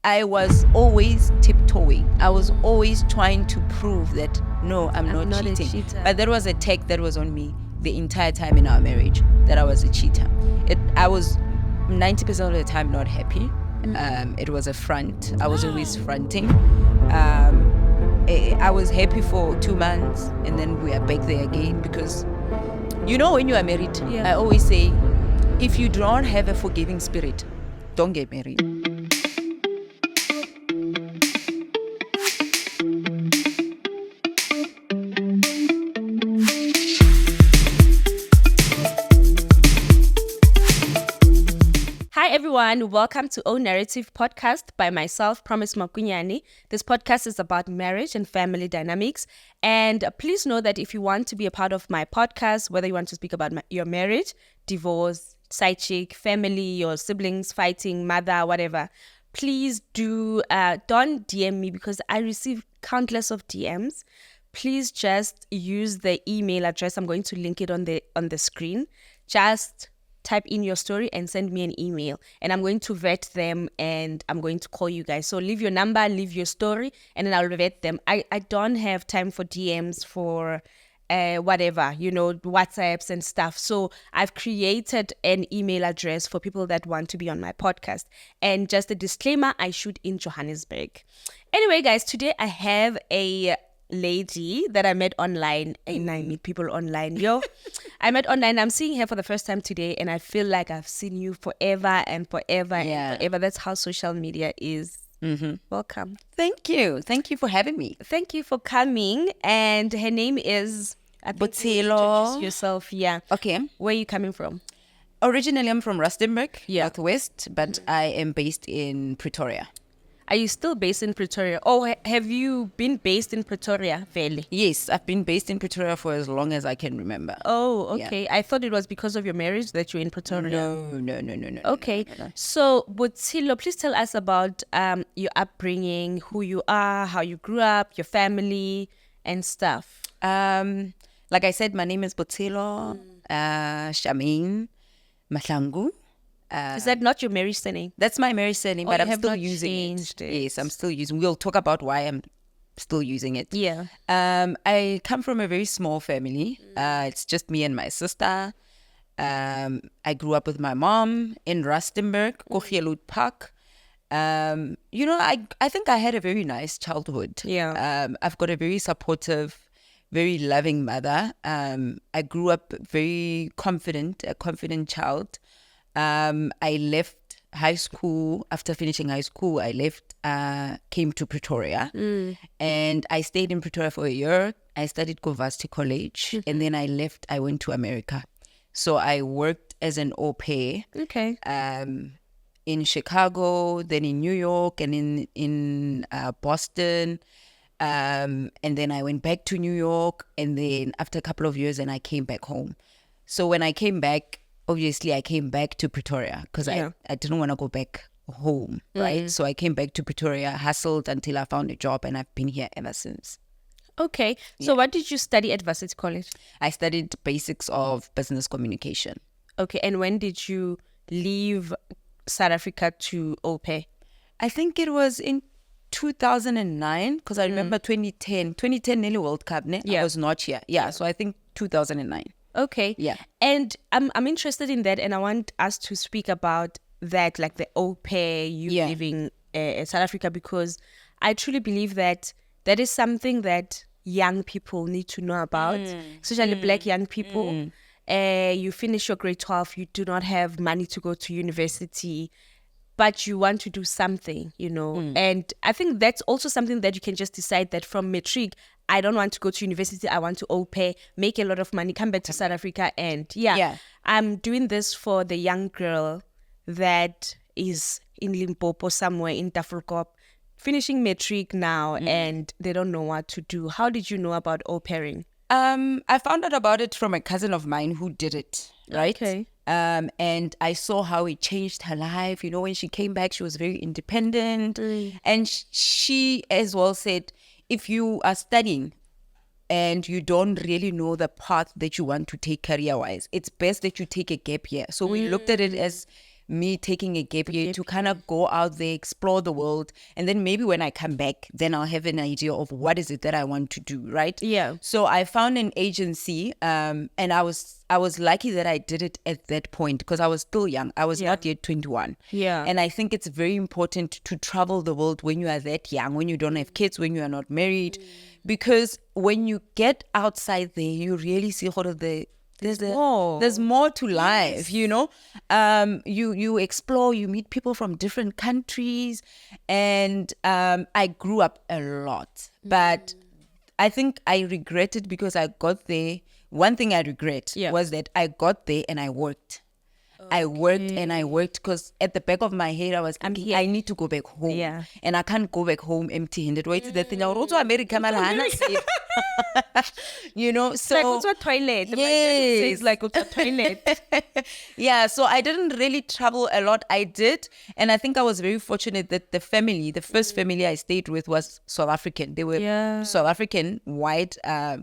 I was always tiptoeing. I was always trying to prove that, no, I'm not cheating. A cheater. But there was a tag that was on me the entire time in our marriage that I was a cheater. I was 90% of the time not happy. It was a front. I was always fronting. I was happy for 2 months and then we are back there again because, when you are married, I always say, if you don't have a forgiving spirit, don't get married. Hi everyone, welcome to Ownnarrativepodcast by myself, Promise Makunyani. This podcast is about marriage and family dynamics. And please know that if you want to be a part of my podcast, whether you want to speak about your marriage, divorce, side chick, family, your siblings fighting, mother, whatever, please don't DM me because I receive countless of DMs. Please just use the email address. I'm going to link it on the screen. Just type in your story and send me an email, and I'm going to vet them and I'm going to call you guys. So leave your number, leave your story, and then I'll vet them. I don't have time for DMs, for whatever, WhatsApps and stuff. So I've created an email address for people that want to be on my podcast. And just a disclaimer, I shoot in Johannesburg. Anyway, guys, today I have a lady that I met online, and I meet people online. I met online. I'm seeing her for the first time today, and I feel like I've seen you forever and forever and forever. That's how social media is. Mm-hmm. Welcome. Thank you for having me. Thank you for coming. And her name is Botshelo. Introduce yourself. Yeah. Okay. Where are you coming from? Originally, I'm from Rustenburg, Northwest, but I am based in Pretoria. Are you still based in Pretoria? Oh, have you been based in Pretoria, Vele? Yes, I've been based in Pretoria for as long as I can remember. Oh, okay. Yeah. I thought it was because of your marriage that you're in Pretoria. No. Okay. No. So, Botshelos, please tell us about your upbringing, who you are, how you grew up, your family, and stuff. Like I said, my name is Botshelo Shamin Mahlangu. Is that not your marriage surname? That's my marriage surname, but I'm still using it. Yes, I'm still using. We'll talk about why I'm still using it. Yeah. I come from a very small family. It's just me and my sister. I grew up with my mom in Rustenburg, Kogelhout Park. I think I had a very nice childhood. Yeah. I've got a very supportive, very loving mother. I grew up very a confident child. I left high school. After finishing high school, I left, came to Pretoria, and I stayed in Pretoria for a year. I studied University College, and then I left. I went to America. So I worked as an au pair. Okay. In Chicago, then in New York, and in Boston. And then I went back to New York, and then after a couple of years, and I came back home. So when I came back, obviously I came back to Pretoria because I didn't want to go back home, right? So I came back to Pretoria, hustled until I found a job, and I've been here ever since. Okay. So what did you study at Varsity College? I studied basics of business communication. Okay. And when did you leave South Africa to au pair? I think it was in 2009 because I remember 2010 nearly World Cup. I was not here. So I think 2009. Okay. Yeah. And I'm interested in that, and I want us to speak about that, like the au pair, you living in South Africa, because I truly believe that is something that young people need to know about, especially Black young people. You finish your grade 12, you do not have money to go to university, but you want to do something, And I think that's also something that you can just decide that from matric, I don't want to go to university. I want to au pair, make a lot of money, come back to South Africa. And I'm doing this for the young girl that is in Limpopo somewhere in Tafelkop, finishing matric now, and they don't know what to do. How did you know about au pairing? I found out about it from a cousin of mine who did it, right? Okay. And I saw how it changed her life. When she came back, she was very independent. And she as well said, if you are studying and you don't really know the path that you want to take career-wise, it's best that you take a gap year. So we looked at it as me taking a gap year to kind of go out there, explore the world. And then maybe when I come back, then I'll have an idea of what is it that I want to do, right? Yeah. So I found an agency, and I was lucky that I did it at that point because I was still young. I was not yet 21. Yeah. And I think it's very important to travel the world when you are that young, when you don't have kids, when you are not married, because when you get outside there, you really see sort of there's more to life, you know. You explore, you meet people from different countries, and I grew up a lot, but I think I regret it because I got there. One thing I regret was that I got there and I worked. I worked because at the back of my head I was thinking I need to go back home. Yeah. And I can't go back home empty-handed. Wait to the thing. I wrote to America, you know, so like also a toilet. Yes. It's like also a toilet. Yeah, so I didn't really travel a lot. I did, and I think I was very fortunate that the first family I stayed with was South African. They were South African white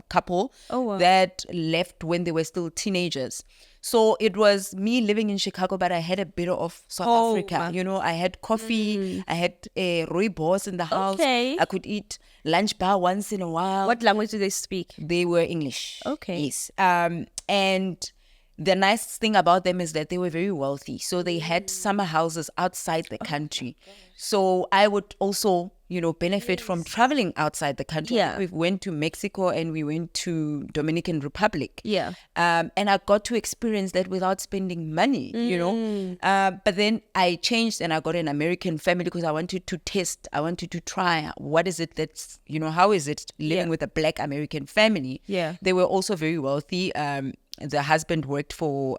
couple that left when they were still teenagers. So it was me living in Chicago, but I had a bit of South Africa. You know, I had coffee, I had rooibos in the house. Okay. I could eat lunch bar once in a while. What language do they speak? They were English. Okay. Yes. And the nice thing about them is that they were very wealthy. So they had summer houses outside the country. So I would also, you know, benefit from traveling outside the country. Yeah. We went to Mexico and we went to Dominican Republic. Yeah. And I got to experience that without spending money, you know. But then I changed and I got an American family because I wanted to test. I wanted to try what is it that's, you know, how is it living with a Black American family? Yeah. They were also very wealthy. The husband worked for,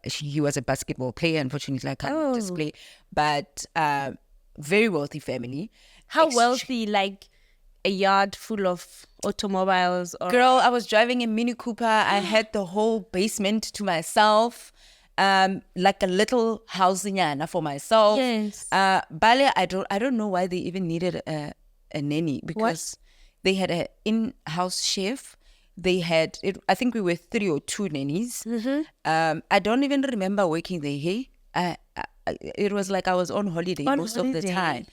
he was a basketball player. Unfortunately, I can't display. But very wealthy family. How wealthy? Like a yard full of automobiles? Or... Girl, I was driving a Mini Cooper. I had the whole basement to myself. Like a little housing for myself. Yes. Bale, I don't know why they even needed a nanny because they had an in-house chef. They had it. I think we were 3 or 2 nannies. I don't even remember working there. Hey, it was like I was on holiday most of the time.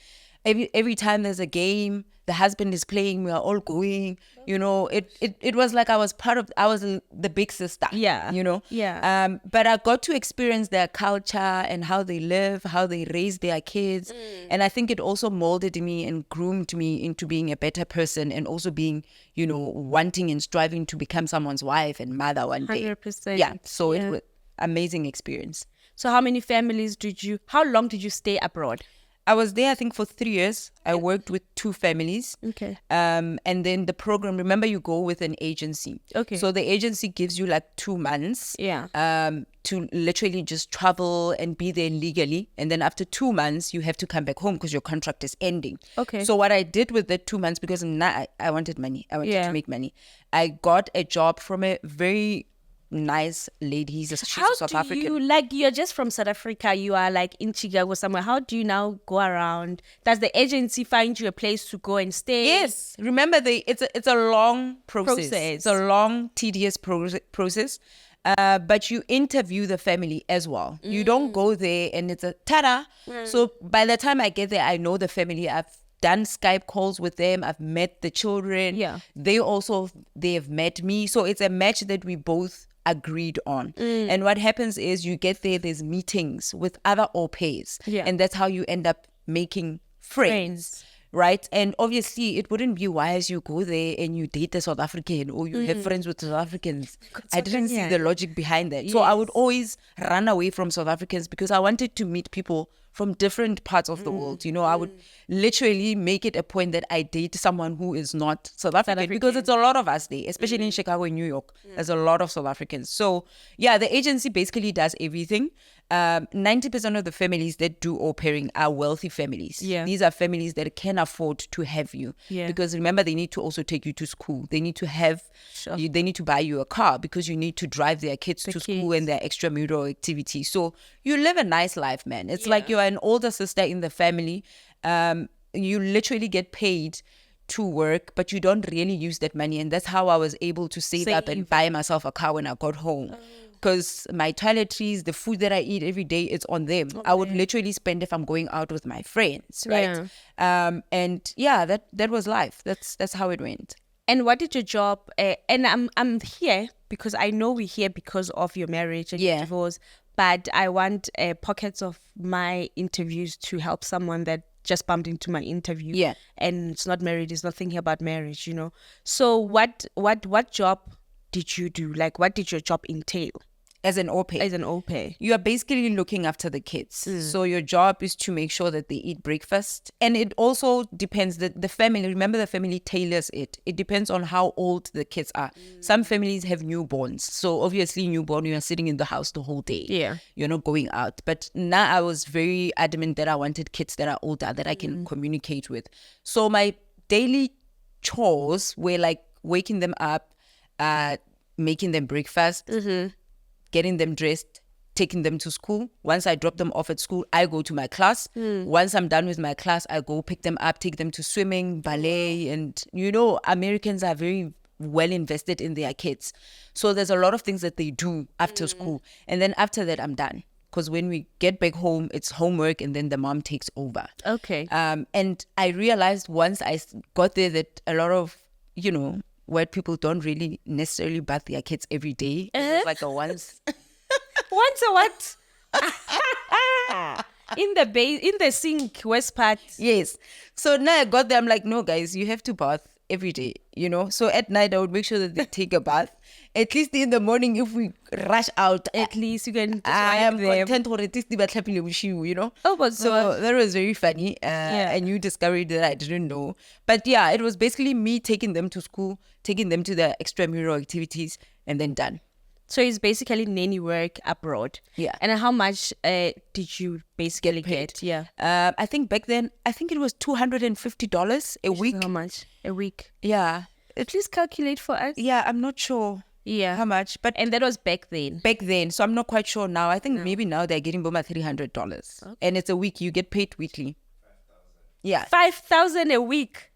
Every time there's a game, the husband is playing, we are all going. You know, it was like I was the big sister. Yeah. You know. Yeah. But I got to experience their culture and how they live, how they raise their kids, and I think it also molded me and groomed me into being a better person and also being, you know, wanting and striving to become someone's wife and mother one day. 100%. Yeah. So it was amazing experience. So how long did you stay abroad? I was there, I think, for 3 years. I worked with 2 families. Okay. And then the program, remember, you go with an agency. Okay. So the agency gives you like 2 months. Yeah. To literally just travel and be there legally. And then after 2 months, you have to come back home because your contract is ending. Okay. So what I did with the 2 months, because I wanted money. I wanted to make money. I got a job from a very nice lady. She's a South African. You're just from South Africa, you are like in Chicago somewhere. How do you now go around? Does the agency find you a place to go and stay? Yes. Remember, it's a long process. It's a long, tedious process. But you interview the family as well. You don't go there and it's a ta-da. So by the time I get there, I know the family. I've done Skype calls with them. I've met the children. Yeah. They have met me. So it's a match that we both agreed on. And what happens is you get there's meetings with other au pairs. Yeah. And that's how you end up making friends. Right? And obviously it wouldn't be wise you go there and you date a South African or you have friends with South Africans. I didn't see the logic behind that. So I would always run away from South Africans because I wanted to meet people from different parts of the world. You know, I would literally make it a point that I date someone who is not South African because it's a lot of us there, especially in Chicago and New York. There's a lot of South Africans. So yeah, the agency basically does everything. 90% of the families that do au pairing are wealthy families. Yeah. These are families that can afford to have you. Yeah. Because remember, they need to also take you to school. They need to have, they need to buy you a car because you need to drive their kids to school and their extramural activities. So you live a nice life, man. It's like you're an older sister in the family. You literally get paid to work, but you don't really use that money. And that's how I was able to save up and buy myself a car when I got home. because my toiletries, the food that I eat every day, it's on them. I would literally spend if I'm going out with my friends, right? And yeah, that was life. That's how it went. And what did your job? And I'm here because I know we're here because of your marriage and your divorce. But I want pockets of my interviews to help someone that just bumped into my interview. Yeah. And it's not married. It's not thinking about marriage. So what job did you do? Like, what did your job entail? As an au pair. As an au pair. You are basically looking after the kids. So your job is to make sure that they eat breakfast. And it also depends that the family, remember the family tailors it. It depends on how old the kids are. Some families have newborns. So obviously newborn, you are sitting in the house the whole day. Yeah. You're not going out. But now I was very adamant that I wanted kids that are older, that I can communicate with. So my daily chores were like waking them up, making them breakfast, getting them dressed, taking them to school. Once I drop them off at school, I go to my class. Once I'm done with my class, I go pick them up, take them to swimming, ballet. And, Americans are very well invested in their kids. So there's a lot of things that they do after school. And then after that, I'm done. Because when we get back home, it's homework and then the mom takes over. Okay. And I realized once I got there that a lot of, white people don't really necessarily bath their kids every day. It's like a once. Once a what? in the sink, west part. Yes. So now I got there, I'm like, no, guys, you have to bath every day, So at night, I would make sure that they take a bath. At least in the morning, if we rush out, At least you can I am them. content for it, Oh, but so that was very funny. A new discovery that I didn't know. But yeah, it was basically me taking them to school, taking them to the extramural activities, and then done. So it's basically nanny work abroad. Yeah. And how much did you basically get? Yeah. I think back then, it was $250 a week. How much? A week. Yeah. Please calculate for us. Yeah, I'm not sure. Yeah. How much? But And that was back then. back then, so I'm not quite sure now. I think maybe now they're getting about $300. Okay. And it's a week. You get paid weekly. 5,000. Yeah. 5,000 a week.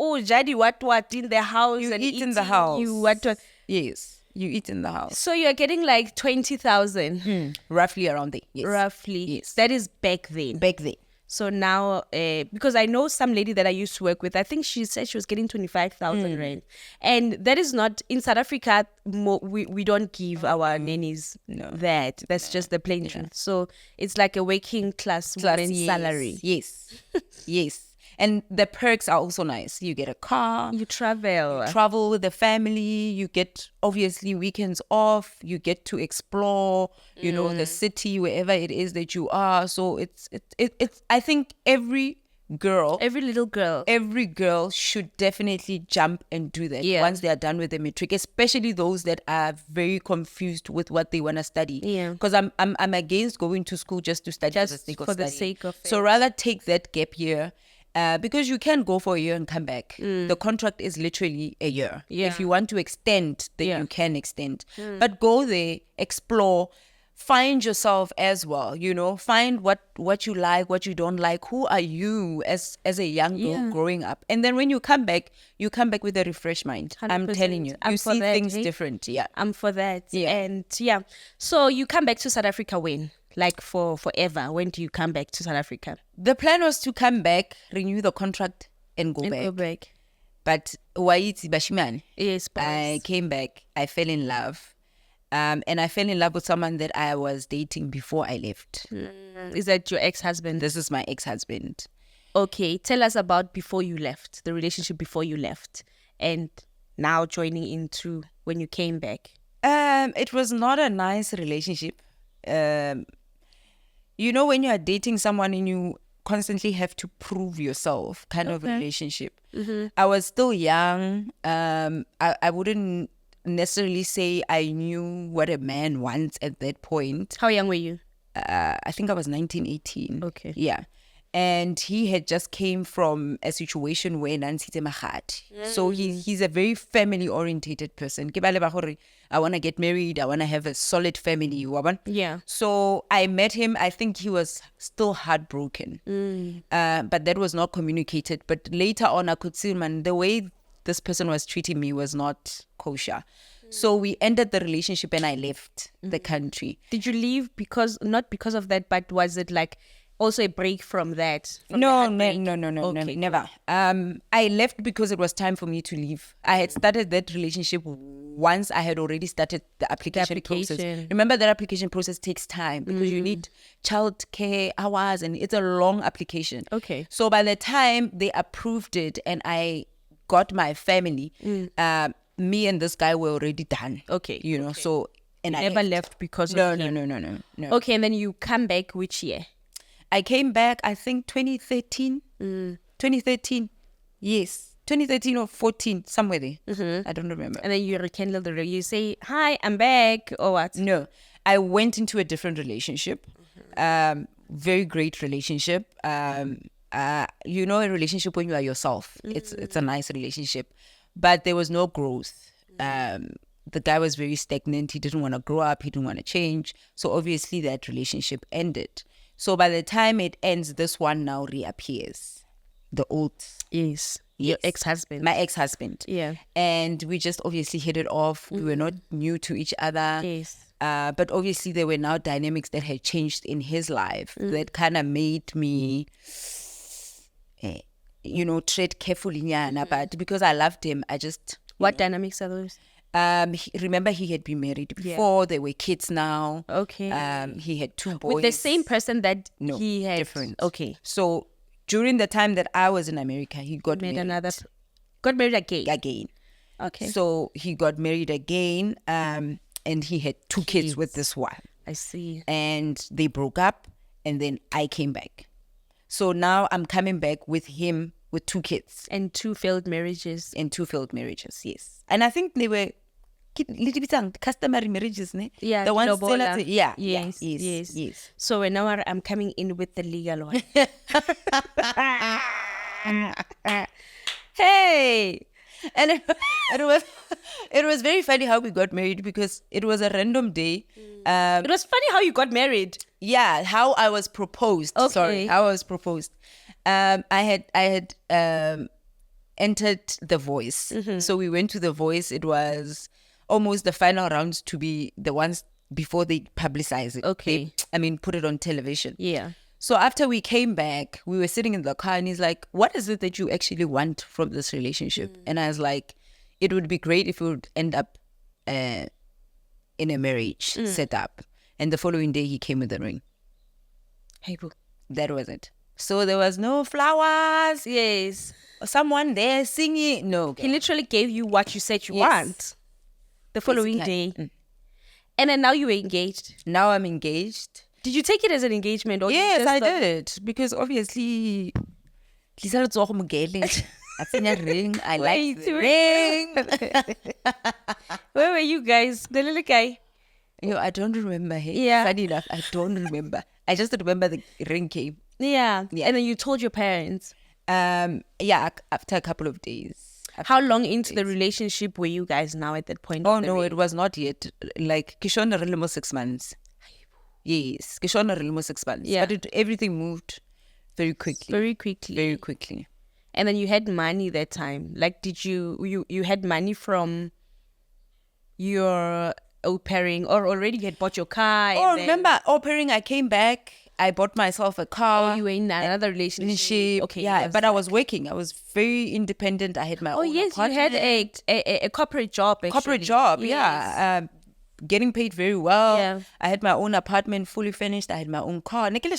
Oh, Jadi, what in the house? You and eat in eating, the house. You what? Yes. You eat in the house. So you're getting like 20,000. Roughly around there. Yes. Roughly. Yes. That is back then. Back then. So now, because I know some lady that I used to work with, I think she said she was getting 25,000 rand. And that is not, in South Africa, we don't give our nannies that. That's just the plain truth. So it's like a working class woman's salary. Yes. Yes. And the perks are also nice. You get a car. You travel with the family. You get, obviously, weekends off. You get to explore, the city, wherever it is that you are. So it's I think every little girl should definitely jump and do that once they are done with the matric, especially those that are very confused with what they want to study. Yeah. Because I'm against going to school just to study for the sake of it. So rather take that gap year. Because you can go for a year and come back. The contract is literally a year. Yeah. If you want to extend, then you can extend. But go there, explore, find yourself as well. Find what you like, what you don't like. Who are you as a young girl growing up? And then when you come back with a refreshed mind. 100%. I'm telling you, you see things different. Yeah, I'm for that. Yeah. And so you come back to South Africa when? Like for forever? When do you come back to South Africa? The plan was to come back, renew the contract, and go back. But waiti bashimane. Yes, I came back. I fell in love, and I fell in love with someone that I was dating before I left. Is that your ex-husband? This is my ex-husband. Okay, tell us about before you left, the relationship before you left, and now joining into when you came back. It was not a nice relationship. When you are dating someone and you constantly have to prove yourself kind of relationship. I was still young. I wouldn't necessarily say I knew what a man wants at that point. How young were you? I think I was 19, 18. Okay. Yeah. And he had just came from a situation where Nansite Mahat. So he's a very family orientated person. I want to get married. I want to have a solid family. Yeah. So I met him. I think he was still heartbroken. But that was not communicated. But later on, I could see, man, the way this person was treating me was not kosher. So we ended the relationship and I left the country. Did you leave not because of that, but was it like also a break from that? From the No, heartbreak? no, never. I left because it was time for me to leave. I had started that relationship once I had already started the application process. Remember, that application process takes time because you need childcare hours and it's a long application. Okay. So by the time they approved it and I got my family, me and this guy were already done. Okay. You know, so and You I never left because of him. No. Okay, and then you come back which year? I came back, I think 2013. 2013. Yes. 2013 or 14, somewhere there. I don't remember. And then you rekindle you say, hi, I'm back, or what? No. I went into a different relationship. Very great relationship. You know, a relationship when you are yourself. It's a nice relationship. But there was no growth. The guy was very stagnant. He didn't want to grow up. He didn't want to change. So obviously that relationship ended. So by the time it ends, this one now reappears. The old. Yes. Your ex-husband. My ex-husband. Yeah. And we just obviously hit it off. We were not new to each other. Yes. But obviously there were now dynamics that had changed in his life that kind of made me, tread carefully. But because I loved him, I just... What dynamics are those? Remember, he had been married before. Yeah. There were kids now. Okay. He had 2 boys. With the same person that no, he had? Different. Okay. So during the time that I was in America, he got married. Got married again? Again. Okay. So he got married again and he had 2 kids with this one. I see. And they broke up and then I came back. So now I'm coming back with him with 2 kids. And 2 failed marriages. Yes. And I think they were customary marriages, ne? Yeah, the ones yes. So now I'm coming in with the legal one. Hey, and it was very funny how we got married because it was a random day. It was funny how you got married. Yeah, how I was proposed. Okay. Sorry, how I was proposed. I had entered The Voice. So we went to The Voice. It was almost the final rounds to be the ones before they publicize it. Okay. Put it on television. Yeah. So after we came back, we were sitting in the car and he's like, what is it that you actually want from this relationship? And I was like, it would be great if we would end up in a marriage setup. And the following day he came with the ring. Hey, boo. That was it. So there was no flowers. Yes. Someone there singing. No. He literally gave you what you said you want. The following day. And then now you were engaged. Now I'm engaged. Did you take it as an engagement? Or yes, I did. Because obviously, I seen a ring. I like the ring. Where were you guys? The little guy. I don't remember. Hey? Yeah. Funny enough, I don't remember. I just remember the ring came. Yeah. And then you told your parents. After a couple of days. How long into the relationship were you guys now at that point? Oh, no, it was not yet. Like, Kishona really 6 months. Yes, Kishona really 6 months. Yeah. But everything moved very quickly. Very quickly. And then you had money that time. Like, did you had money from your au pairing, or already you had bought your car? Remember, au pairing, I came back. I bought myself a car. Oh, you were in another relationship. Okay. Yeah, but I was working. I was very independent. I had my own apartment. You had a corporate job, actually. Corporate job, yes. Yeah. Getting paid very well. Yeah. I had my own apartment fully finished. I had my own car. Working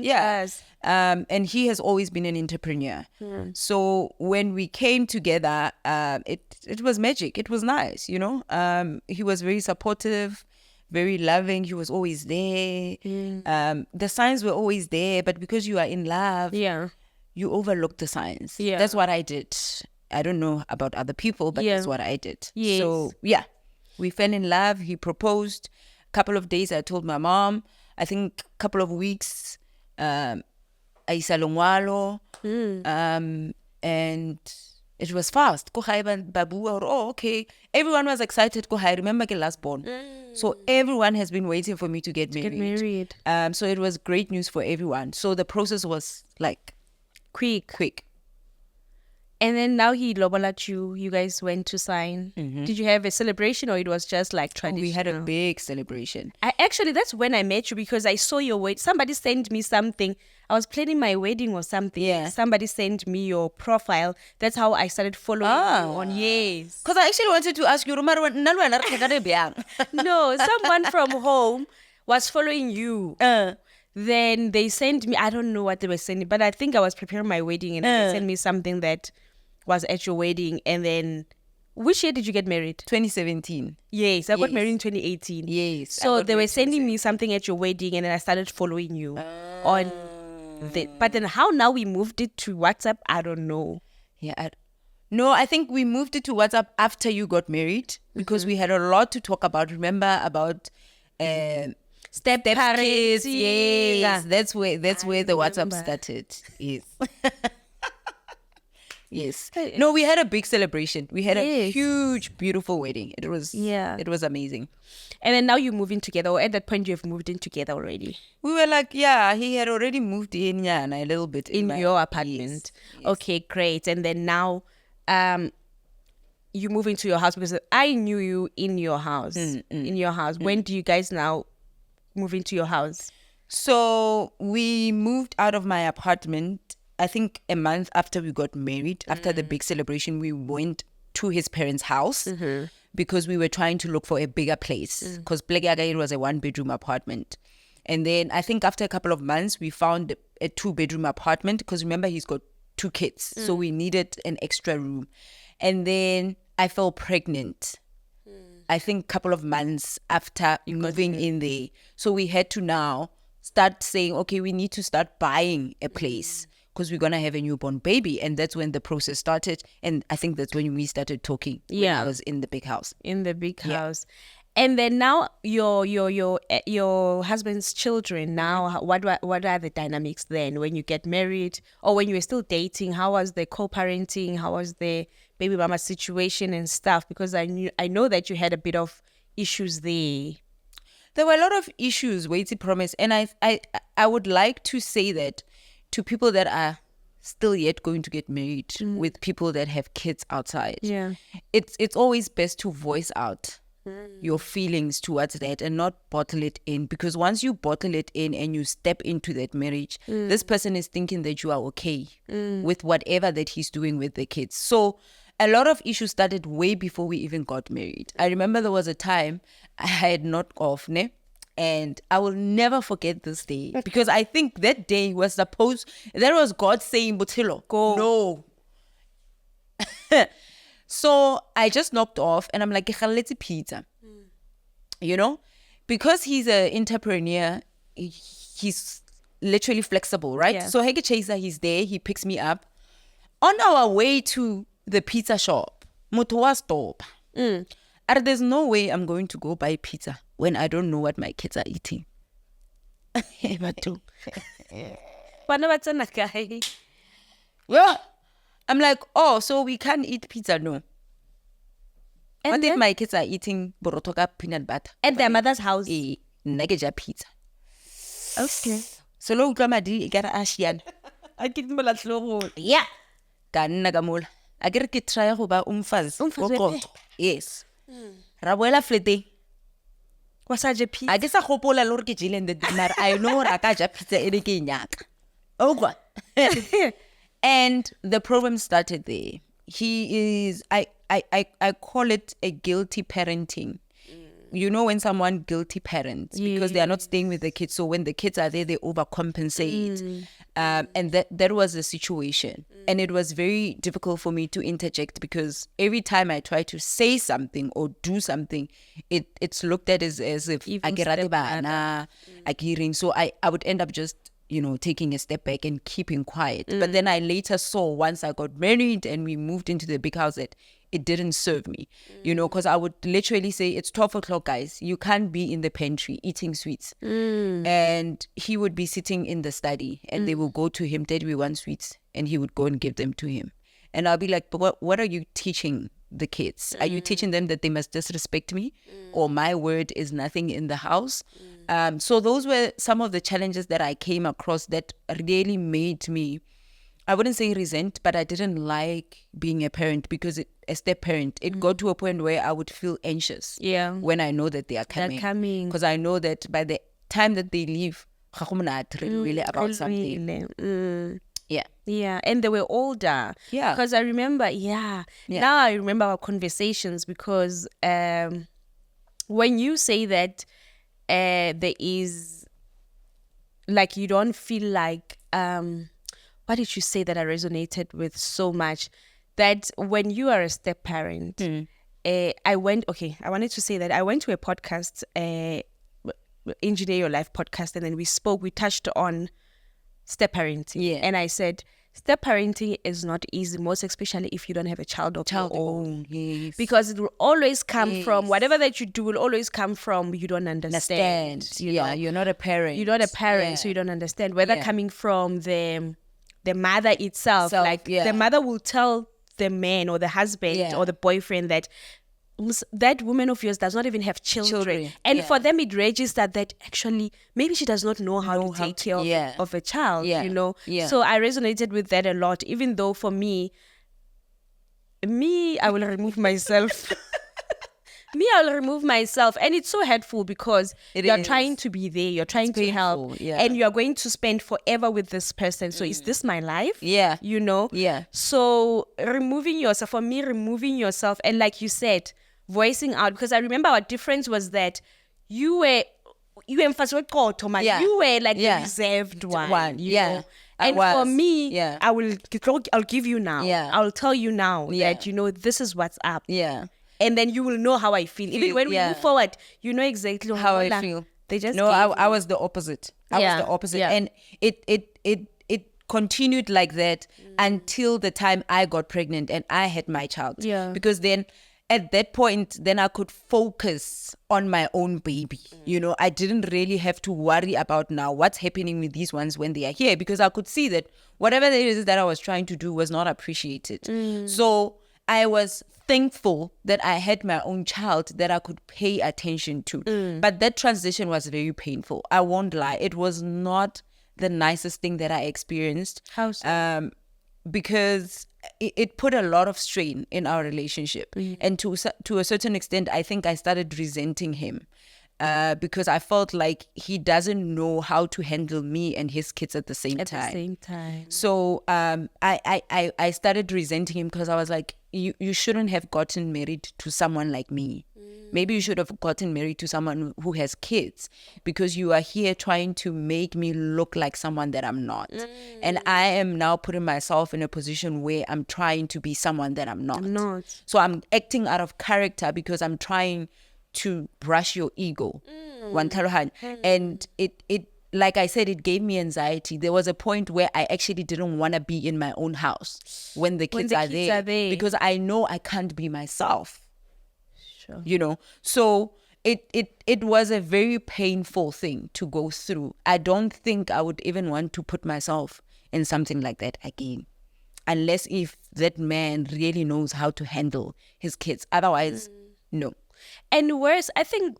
class. And he has always been an entrepreneur. So when we came together, it was magic. It was nice, He was very supportive, very loving. He was always there. The signs were always there, but because you are in love, you overlook the signs. Yeah. That's what I did. I don't know about other people, but that's what I did. Yes. So, we fell in love. He proposed. A couple of days, I told my mom. I think a couple of weeks, I salongwalo. And it was fast. Okay. Everyone was excited. I remember the last born. So everyone has been waiting for me to get married. So it was great news for everyone. So the process was like quick. And then now he lobolat you. You guys went to sign. Did you have a celebration or it was just like traditional? We had a big celebration. That's when I met you because I saw your wedding. Somebody sent me something. I was planning my wedding or something. Yeah. Somebody sent me your profile. That's how I started following you on Yes. Because I actually wanted to ask you, No, someone from home was following you. Then they sent me, I don't know what they were sending, but I think I was preparing my wedding and they sent me something that was at your wedding. And then, which year did you get married? 2017. Yes, I got married in 2018. Yes. So they were sending me something at your wedding and then I started following you on the. But then how now we moved it to WhatsApp, I don't know. Yeah. No, I think we moved it to WhatsApp after you got married because we had a lot to talk about. Remember about step kids? Yes, that's where the WhatsApp started. Yes. Yes. No, we had a big celebration. We had a huge, beautiful wedding. It was amazing. And then now you're moving together, or at that point you have moved in together already? We were like, yeah, he had already moved in, and a little bit in your apartment. Yes. Okay, great. And then now you move into your house because I knew you in your house. In your house. When do you guys now move into your house? So we moved out of my apartment, I think a month after we got married. After the big celebration, we went to his parents' house because we were trying to look for a bigger place because it was a 1-bedroom apartment. And then I think after a couple of months, we found a 2-bedroom apartment because remember, he's got 2 kids. So we needed an extra room. And then I fell pregnant. I think a couple of months after moving in there. So we had to now start saying, okay, we need to start buying a place because we're going to have a newborn baby. And that's when the process started. And I think that's when we started talking. Yeah. When I was in the big house. In the big house. And then now your husband's children, now what are the dynamics then when you get married or when you were still dating? How was the co-parenting? How was the baby mama situation and stuff? Because I know that you had a bit of issues there. There were a lot of issues, Waity Promise. And I would like to say that to people that are still yet going to get married with people that have kids outside. Yeah. It's always best to voice out your feelings towards that and not bottle it in, because once you bottle it in and you step into that marriage, this person is thinking that you are okay with whatever that he's doing with the kids. So a lot of issues started way before we even got married. I remember there was a time I had knocked off, and I will never forget this day because I think that day was that was God saying, Botshelos, go. No. So I just knocked off and I'm like, let's pizza. You know, because he's an entrepreneur, he's literally flexible, right? Yeah. So Hege Chaser, he's there, he picks me up. On our way to the pizza shop, Motowa stop. There's no way I'm going to go buy pizza when I don't know what my kids are eating. Yeah. I'm like, oh, so we can't eat pizza? No. And what if my kids are eating borotoka peanut butter? At their mother's house? Negeja pizza. Okay. So lo utlwa get ashian. I get me Yeah. Ka nna ka mola. A ke re ke try go ba umfazi. Yes. Ra boela flete. Wa sa je pizza? A ke sa gopola le gore ke jele the dinner. I know ra ka ja pizza e le ke nyaka. Oh God. And the problem started there. He is, I call it a guilty parenting. You know when someone guilty parents because they are not staying with the kids. So when the kids are there, they overcompensate. And that was the situation. And it was very difficult for me to interject because every time I try to say something or do something, it's looked at as if I get so I would end up just taking a step back and keeping quiet. But then I later saw once I got married and we moved into the big house that it didn't serve me, because I would literally say, it's 12 o'clock, guys. You can't be in the pantry eating sweets. And he would be sitting in the study and they will go to him, Dad, we want sweets. And he would go and give them to him. And I'll be like, but what are you teaching the kids? Are you teaching them that they must disrespect me or my word is nothing in the house? So those were some of the challenges that I came across that really made me I wouldn't say resent, but I didn't like being a parent because a step parent, it got to a point where I would feel anxious when I know that they are coming. Because I know that by the time that they leave, really about something. Yeah, and they were older. Yeah. Because I remember, now I remember our conversations because when you say that there is, like, you don't feel like, what did you say that I resonated with so much? That when you are a step parent, I wanted to say that I went to a podcast, Engineer Your Life podcast, and then we touched on step parenting. Yeah. And I said, step parenting is not easy, most especially if you don't have a child of your own. Yes. Because it will always come from, whatever that you do will always come from, you don't understand. You know? You're not a parent. You're not a parent, so you don't understand. Whether coming from the mother itself, the mother will tell the man or the husband or the boyfriend that that woman of yours does not even have children. And for them it registered that actually maybe she does not know how to take care of a child, you know. So I resonated with that a lot, even though for me I will remove myself. I'll remove myself. And it's so hurtful because you're trying to be there, you're trying to help, and you're going to spend forever with this person. So is this my life? Yeah. You know? Yeah. So removing yourself, and like you said, voicing out, because I remember our difference was that you were emphasized, you were like the reserved one, you know? And for me, I'll give you now. I'll tell you now that, you know, this is what's up. Yeah. And then you will know how I feel. Even when we move forward, you know exactly how I feel. They just I was the opposite. And it continued like that until the time I got pregnant and I had my child. Because then at that point, then I could focus on my own baby. You know, I didn't really have to worry about now what's happening with these ones when they are here, because I could see that whatever it is that I was trying to do was not appreciated. So I was thankful that I had my own child that I could pay attention to. But that transition was very painful. I won't lie. It was not the nicest thing that I experienced. How so? Because it put a lot of strain in our relationship. And to a certain extent, I think I started resenting him. Because I felt like he doesn't know how to handle me and his kids at the same time. So I started resenting him because I was like, you shouldn't have gotten married to someone like me. Maybe you should have gotten married to someone who has kids, because you are here trying to make me look like someone that I'm not. And I am now putting myself in a position where I'm trying to be someone that I'm not. So I'm acting out of character because I'm trying to brush your ego. And it like I said, it gave me anxiety. There was a point where I actually didn't want to be in my own house when the kids are there, because I know I can't be myself. You know, so it was a very painful thing to go through. I don't think I would even want to put myself in something like that again, unless if that man really knows how to handle his kids. Otherwise, no. And worse, I think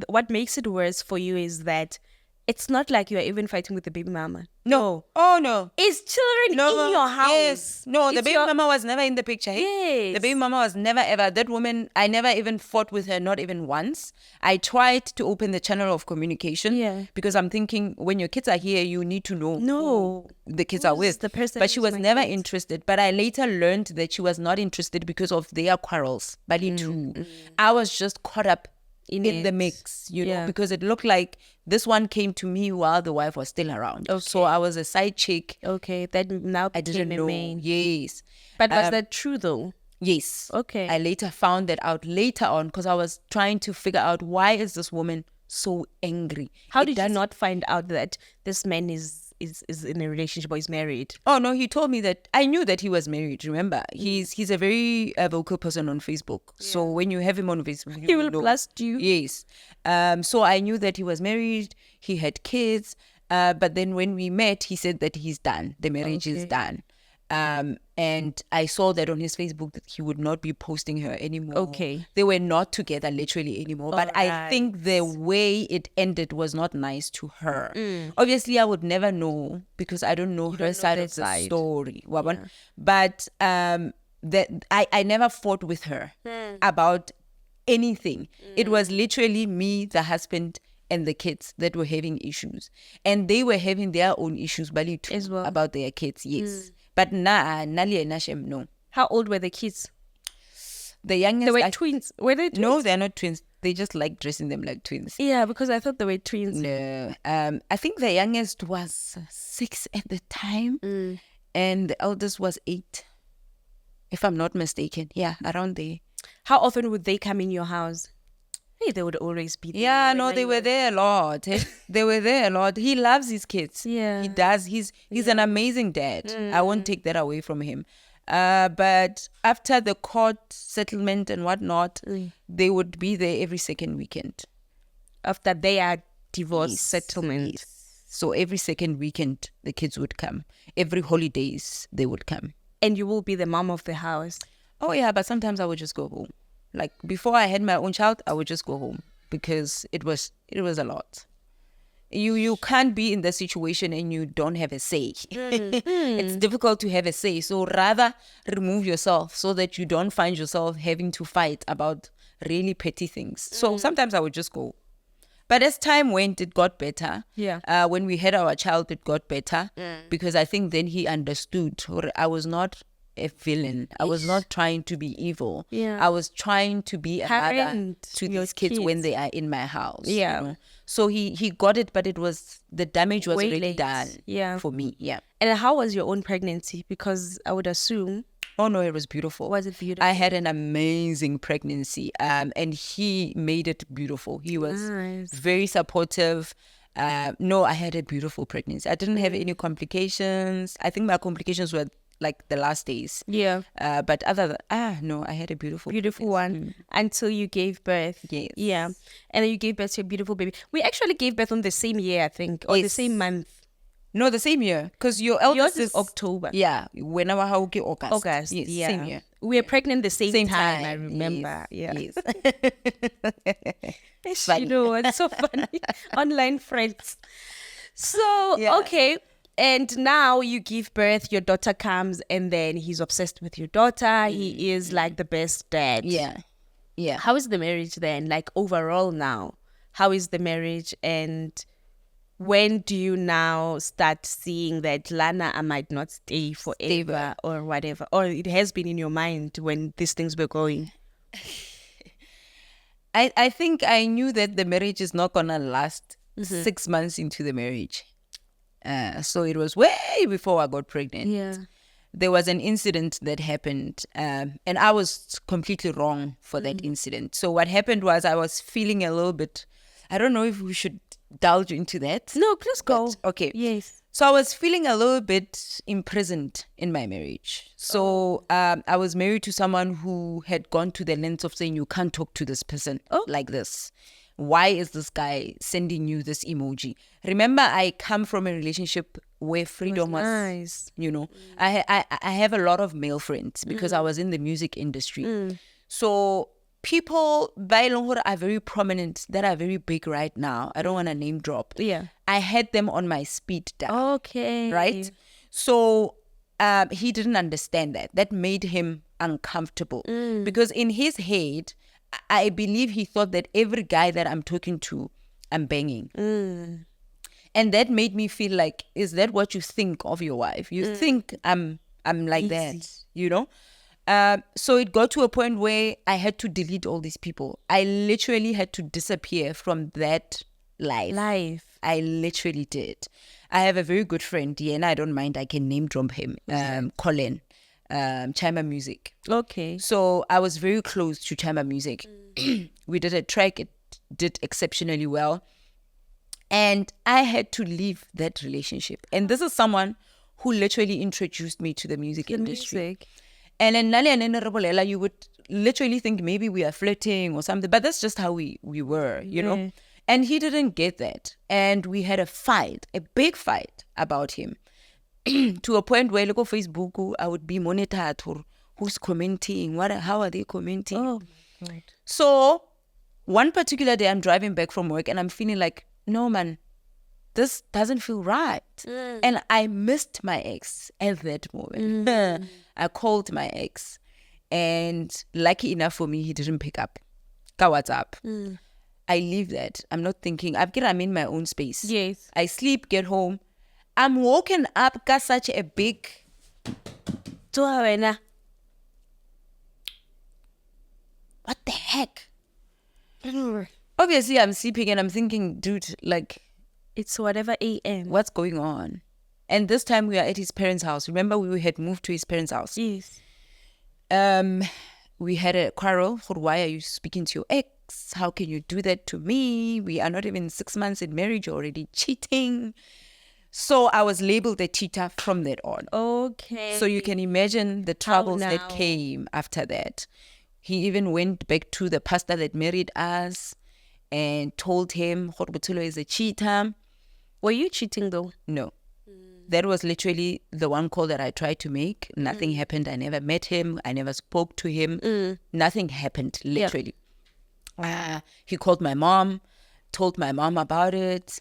what makes it worse for you is that it's not like you're even fighting with the baby mama. No. Oh, no. It's children in your house. Yes. No, the baby mama was never in the picture. Yes. The baby mama was never ever. That woman, I never even fought with her, not even once. I tried to open the channel of communication because I'm thinking, when your kids are here, you need to know who the kids are with. The person, but she was never interested. But I later learned that she was not interested because of their quarrels. But I was just caught up in the mix, you know, because it looked like this one came to me while the wife was still around. So I was a side chick. That now I didn't know. Yes. But was that true though? Yes. Okay. I later found that out later on, because I was trying to figure out, why is this woman so angry? How did you not find out that this man is in a relationship or is married? Oh no, he told me that. I knew that he was married. Remember, he's a very vocal person on Facebook. So when you have him on Facebook, he will blast you. Yes. So I knew that he was married. He had kids. But then when we met, he said that he's done. The marriage is done. And I saw that on his Facebook that he would not be posting her anymore. Okay. They were not together literally anymore. But I think the way it ended was not nice to her. Obviously, I would never know because I don't know her side of the story. Yeah. But that I never fought with her about anything. It was literally me, the husband, and the kids that were having issues. And they were having their own issues, Bali too, as well, about their kids, yes. But Nali and Nashem, no. How old were the kids? The youngest... They were twins. Were they twins? No, they're not twins. They just like dressing them like twins. Yeah, because I thought they were twins. No. I think the youngest was 6 at the time. And the eldest was 8. If I'm not mistaken. Yeah, around there. How often would they come in your house? Hey, they would always be there. Yeah, no, they were there a lot. They were there a lot. He loves his kids. Yeah. He does. He's an amazing dad. I won't take that away from him. But after the court settlement and whatnot, they would be there every second weekend. After their divorce settlement. Yes. So every second weekend, the kids would come. Every holidays, they would come. And you will be the mom of the house. Oh, yeah, but sometimes I would just go home. Like before I had my own child, I would just go home because it was a lot. You can't be in the situation and you don't have a say. It's difficult to have a say. So rather remove yourself so that you don't find yourself having to fight about really petty things. So sometimes I would just go. But as time went, it got better. Yeah. When we had our child, it got better because I think then he understood. I was not a villain. I was not trying to be evil. Yeah. I was trying to be a mother to these kids when they are in my house. Yeah. You know? So he got it, but the damage was already done for me. Yeah. And how was your own pregnancy? Because I would assume... Oh, no, it was beautiful. Was it beautiful? I had an amazing pregnancy and he made it beautiful. He was very supportive. No, I had a beautiful pregnancy. I didn't have any complications. I think my complications were like the last days. Yeah. But other than, no, I had a beautiful one until you gave birth. Yes. Yeah. And then you gave birth to a beautiful baby. We actually gave birth on the same year, I think, or the same month. No, the same year. Because your eldest is October. Yeah. Whenever how August. August. Yes, yeah. Same year. We were pregnant the same time, I remember. Yes. Yes. You know, it's so funny. Online friends. So, okay. And now you give birth, your daughter comes, and then he's obsessed with your daughter. He is like the best dad. Yeah. Yeah. How is the marriage then? Like overall now, how is the marriage? And when do you now start seeing that Lana, I might not stay forever or whatever? Or it has been in your mind when these things were going? I think I knew that the marriage is not going to last 6 months into the marriage. So it was way before I got pregnant. Yeah. There was an incident that happened and I was completely wrong for that incident. So what happened was I was feeling a little bit, I don't know if we should indulge into that. No, please go. Okay. Yes. So I was feeling a little bit imprisoned in my marriage. So I was married to someone who had gone to the length of saying, you can't talk to this person like this. Why is this guy sending you this emoji? Remember, I come from a relationship where freedom was nice. You know, I have a lot of male friends because I was in the music industry. So people by Longhora are very prominent, that are very big right now. I don't want to name drop. Yeah. I had them on my speed dial. Okay. Right? So he didn't understand that. That made him uncomfortable because in his head, I believe he thought that every guy that I'm talking to, I'm banging. And that made me feel like, is that what you think of your wife? You think I'm like that, you know? So it got to a point where I had to delete all these people. I literally had to disappear from that life. I literally did. I have a very good friend, and I don't mind, I can name drop him, Colin. Chima Music. Okay. So I was very close to Chima Music. We did a track, it did exceptionally well. And I had to leave that relationship. And this is someone who literally introduced me to the music industry. And then Nali and Nene, you would literally think maybe we are flirting or something, but that's just how we were, you know. And he didn't get that. And we had a fight, a big fight about him. to a point where, look on Facebook, I would be monitored or who's commenting, how are they commenting. Oh my God. So one particular day I'm driving back from work and I'm feeling like, no man, this doesn't feel right. And I missed my ex at that moment. I called my ex and lucky enough for me, he didn't pick up. Ka WhatsApp. I leave that. I'm not thinking. I'm in my own space. Yes. I sleep, get home. I'm woken up, got such a big... What What the heck? Obviously, I'm sleeping and I'm thinking, dude, like... It's whatever AM. What's going on? And this time we are at his parents' house. Remember, we had moved to his parents' house. Yes. We had a quarrel. Why are you speaking to your ex? How can you do that to me? We are not even 6 months in marriage, you're already cheating. So I was labeled a cheater from that on. Okay. So you can imagine the troubles now? that came after that. He even went back to the pastor that married us and told him Botshelos is a cheater. Were you cheating though? No. That was literally the one call that I tried to make. Nothing happened. I never met him. I never spoke to him. Nothing happened, literally. He called my mom, told my mom about it.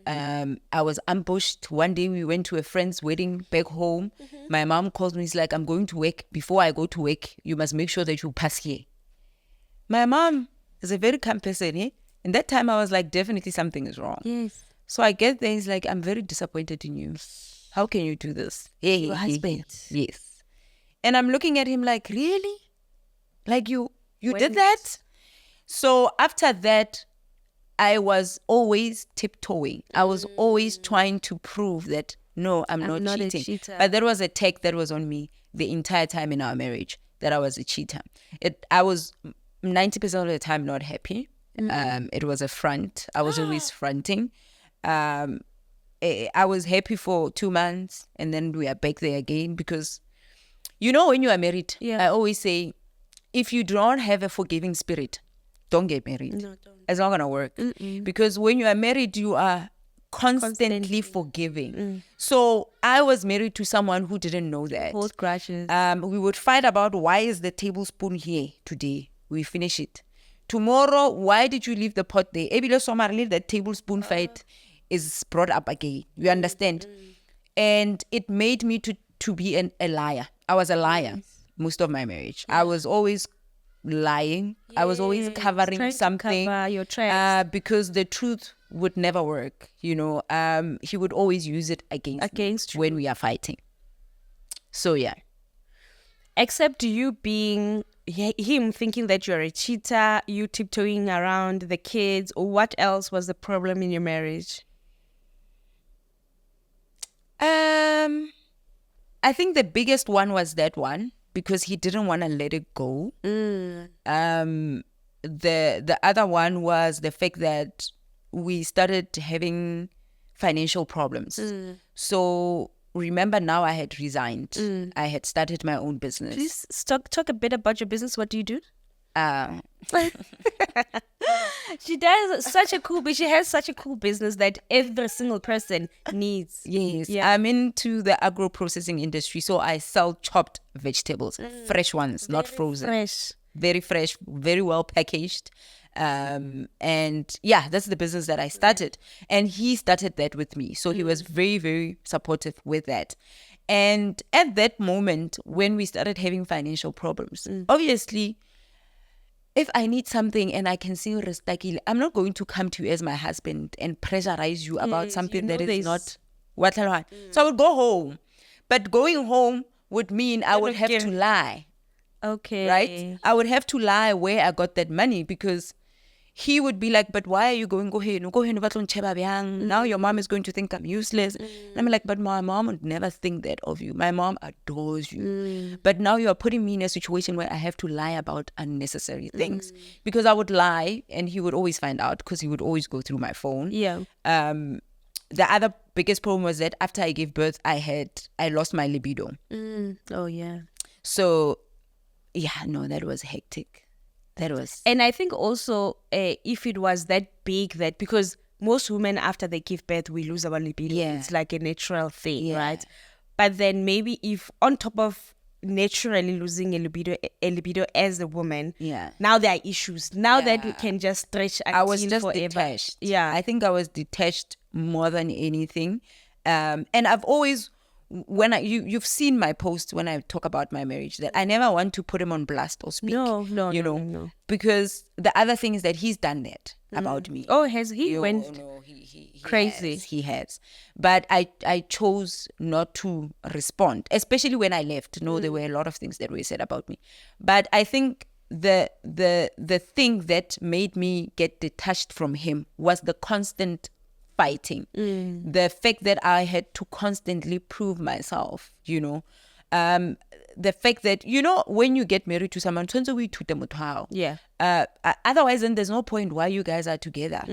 I was ambushed. One day we went to a friend's wedding back home. My mom calls me. He's like, I'm going to work. Before I go to work, you must make sure that you pass here. My mom is a very calm person. Eh? And that time I was like, definitely something is wrong. Yes. So I get there. He's like, I'm very disappointed in you. How can you do this? Hey, Your husband. Yes. And I'm looking at him like, really? Like you When? did that? So after that, I was always tiptoeing. I was always trying to prove that, no, I'm not not a cheating. cheater. But there was a tag that was on me the entire time in our marriage that I was a cheater. I was 90% of the time not happy. It was a front. I was always fronting. I was happy for 2 months and then we are back there again because, when you are married, I always say, if you don't have a forgiving spirit, don't get married. No, don't. It's not going to work. Because when you are married, you are constantly forgiving. So I was married to someone who didn't know that. Hold grudges. We would fight about why is the tablespoon here today. We finish it. Tomorrow, why did you leave the pot there? Ebile somarly, the tablespoon fight is brought up again. You understand? And it made me to be a liar. I was a liar most of my marriage. I was always lying. I was always covering Trying to something. cover your tracks. Because the truth would never work. He would always use it against you. when we are fighting. So yeah. Except you being him thinking that you're a cheater, you tiptoeing around the kids, or what else was the problem in your marriage? I think the biggest one was that one because he didn't want to let it go. The other one was the fact that we started having financial problems. So remember now I had resigned. I had started my own business. Please talk a bit about your business. What do you do? She does such a cool, but she has such a cool business that every single person needs. Yes, Yeah. I'm into the agro processing industry, so I sell chopped vegetables, fresh ones, not frozen. Fresh. Very fresh, very well packaged. And yeah, that's the business that I started. And he started that with me. So he was very, very supportive with that. And at that moment, when we started having financial problems, obviously, if I need something and I can see you're stuck, I'm not going to come to you as my husband and pressurize you about something that is not what I want. So I would go home. But going home would mean I would have to lie. Okay. Right? I would have to lie where I got that money because he would be like, but why are you going? Go ahead. Now your mom is going to think I'm useless. And I'm like, but my mom would never think that of you. My mom adores you. But now you are putting me in a situation where I have to lie about unnecessary things. Because I would lie and he would always find out because he would always go through my phone. Yeah. The other biggest problem was that after I gave birth, I lost my libido. Oh, yeah. So, yeah, no, that was hectic. That was... And I think also if it was that big that, because most women after they give birth, we lose our libido. Yeah. It's like a natural thing, right? But then maybe if on top of naturally losing a libido as a woman, now there are issues. Now that we can just stretch I was just forever. detached. Yeah. I think I was detached more than anything. And I've always, when you've seen my post when I talk about my marriage, that I never want to put him on blast or speak. No. Because the other thing is that he's done that about me. Oh, has he went he crazy? He has. But I chose not to respond, especially when I left. No, there were a lot of things that were said about me. But I think the thing that made me get detached from him was the constant fighting. The fact that I had to constantly prove myself, the fact that, when you get married to someone, Yeah. Otherwise, then there's no point why you guys are together.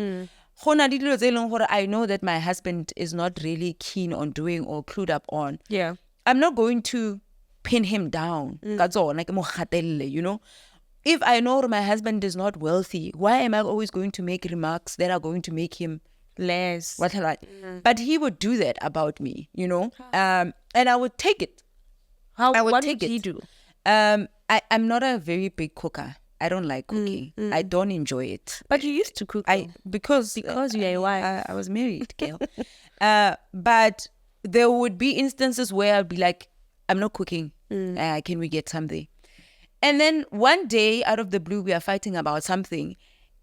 I know that my husband is not really keen on doing or clued up on. Yeah. I'm not going to pin him down. That's all. Like, if I know my husband is not wealthy, why am I always going to make remarks that are going to make him less? But he would do that about me, and I would take it. What did he do? I'm not a very big cooker. I don't like cooking. I don't enjoy it. But you used to cook. Because you're a wife. I was married, girl. But there would be instances where I'd be like, I'm not cooking. Can we get something? And then one day, out of the blue, we are fighting about something,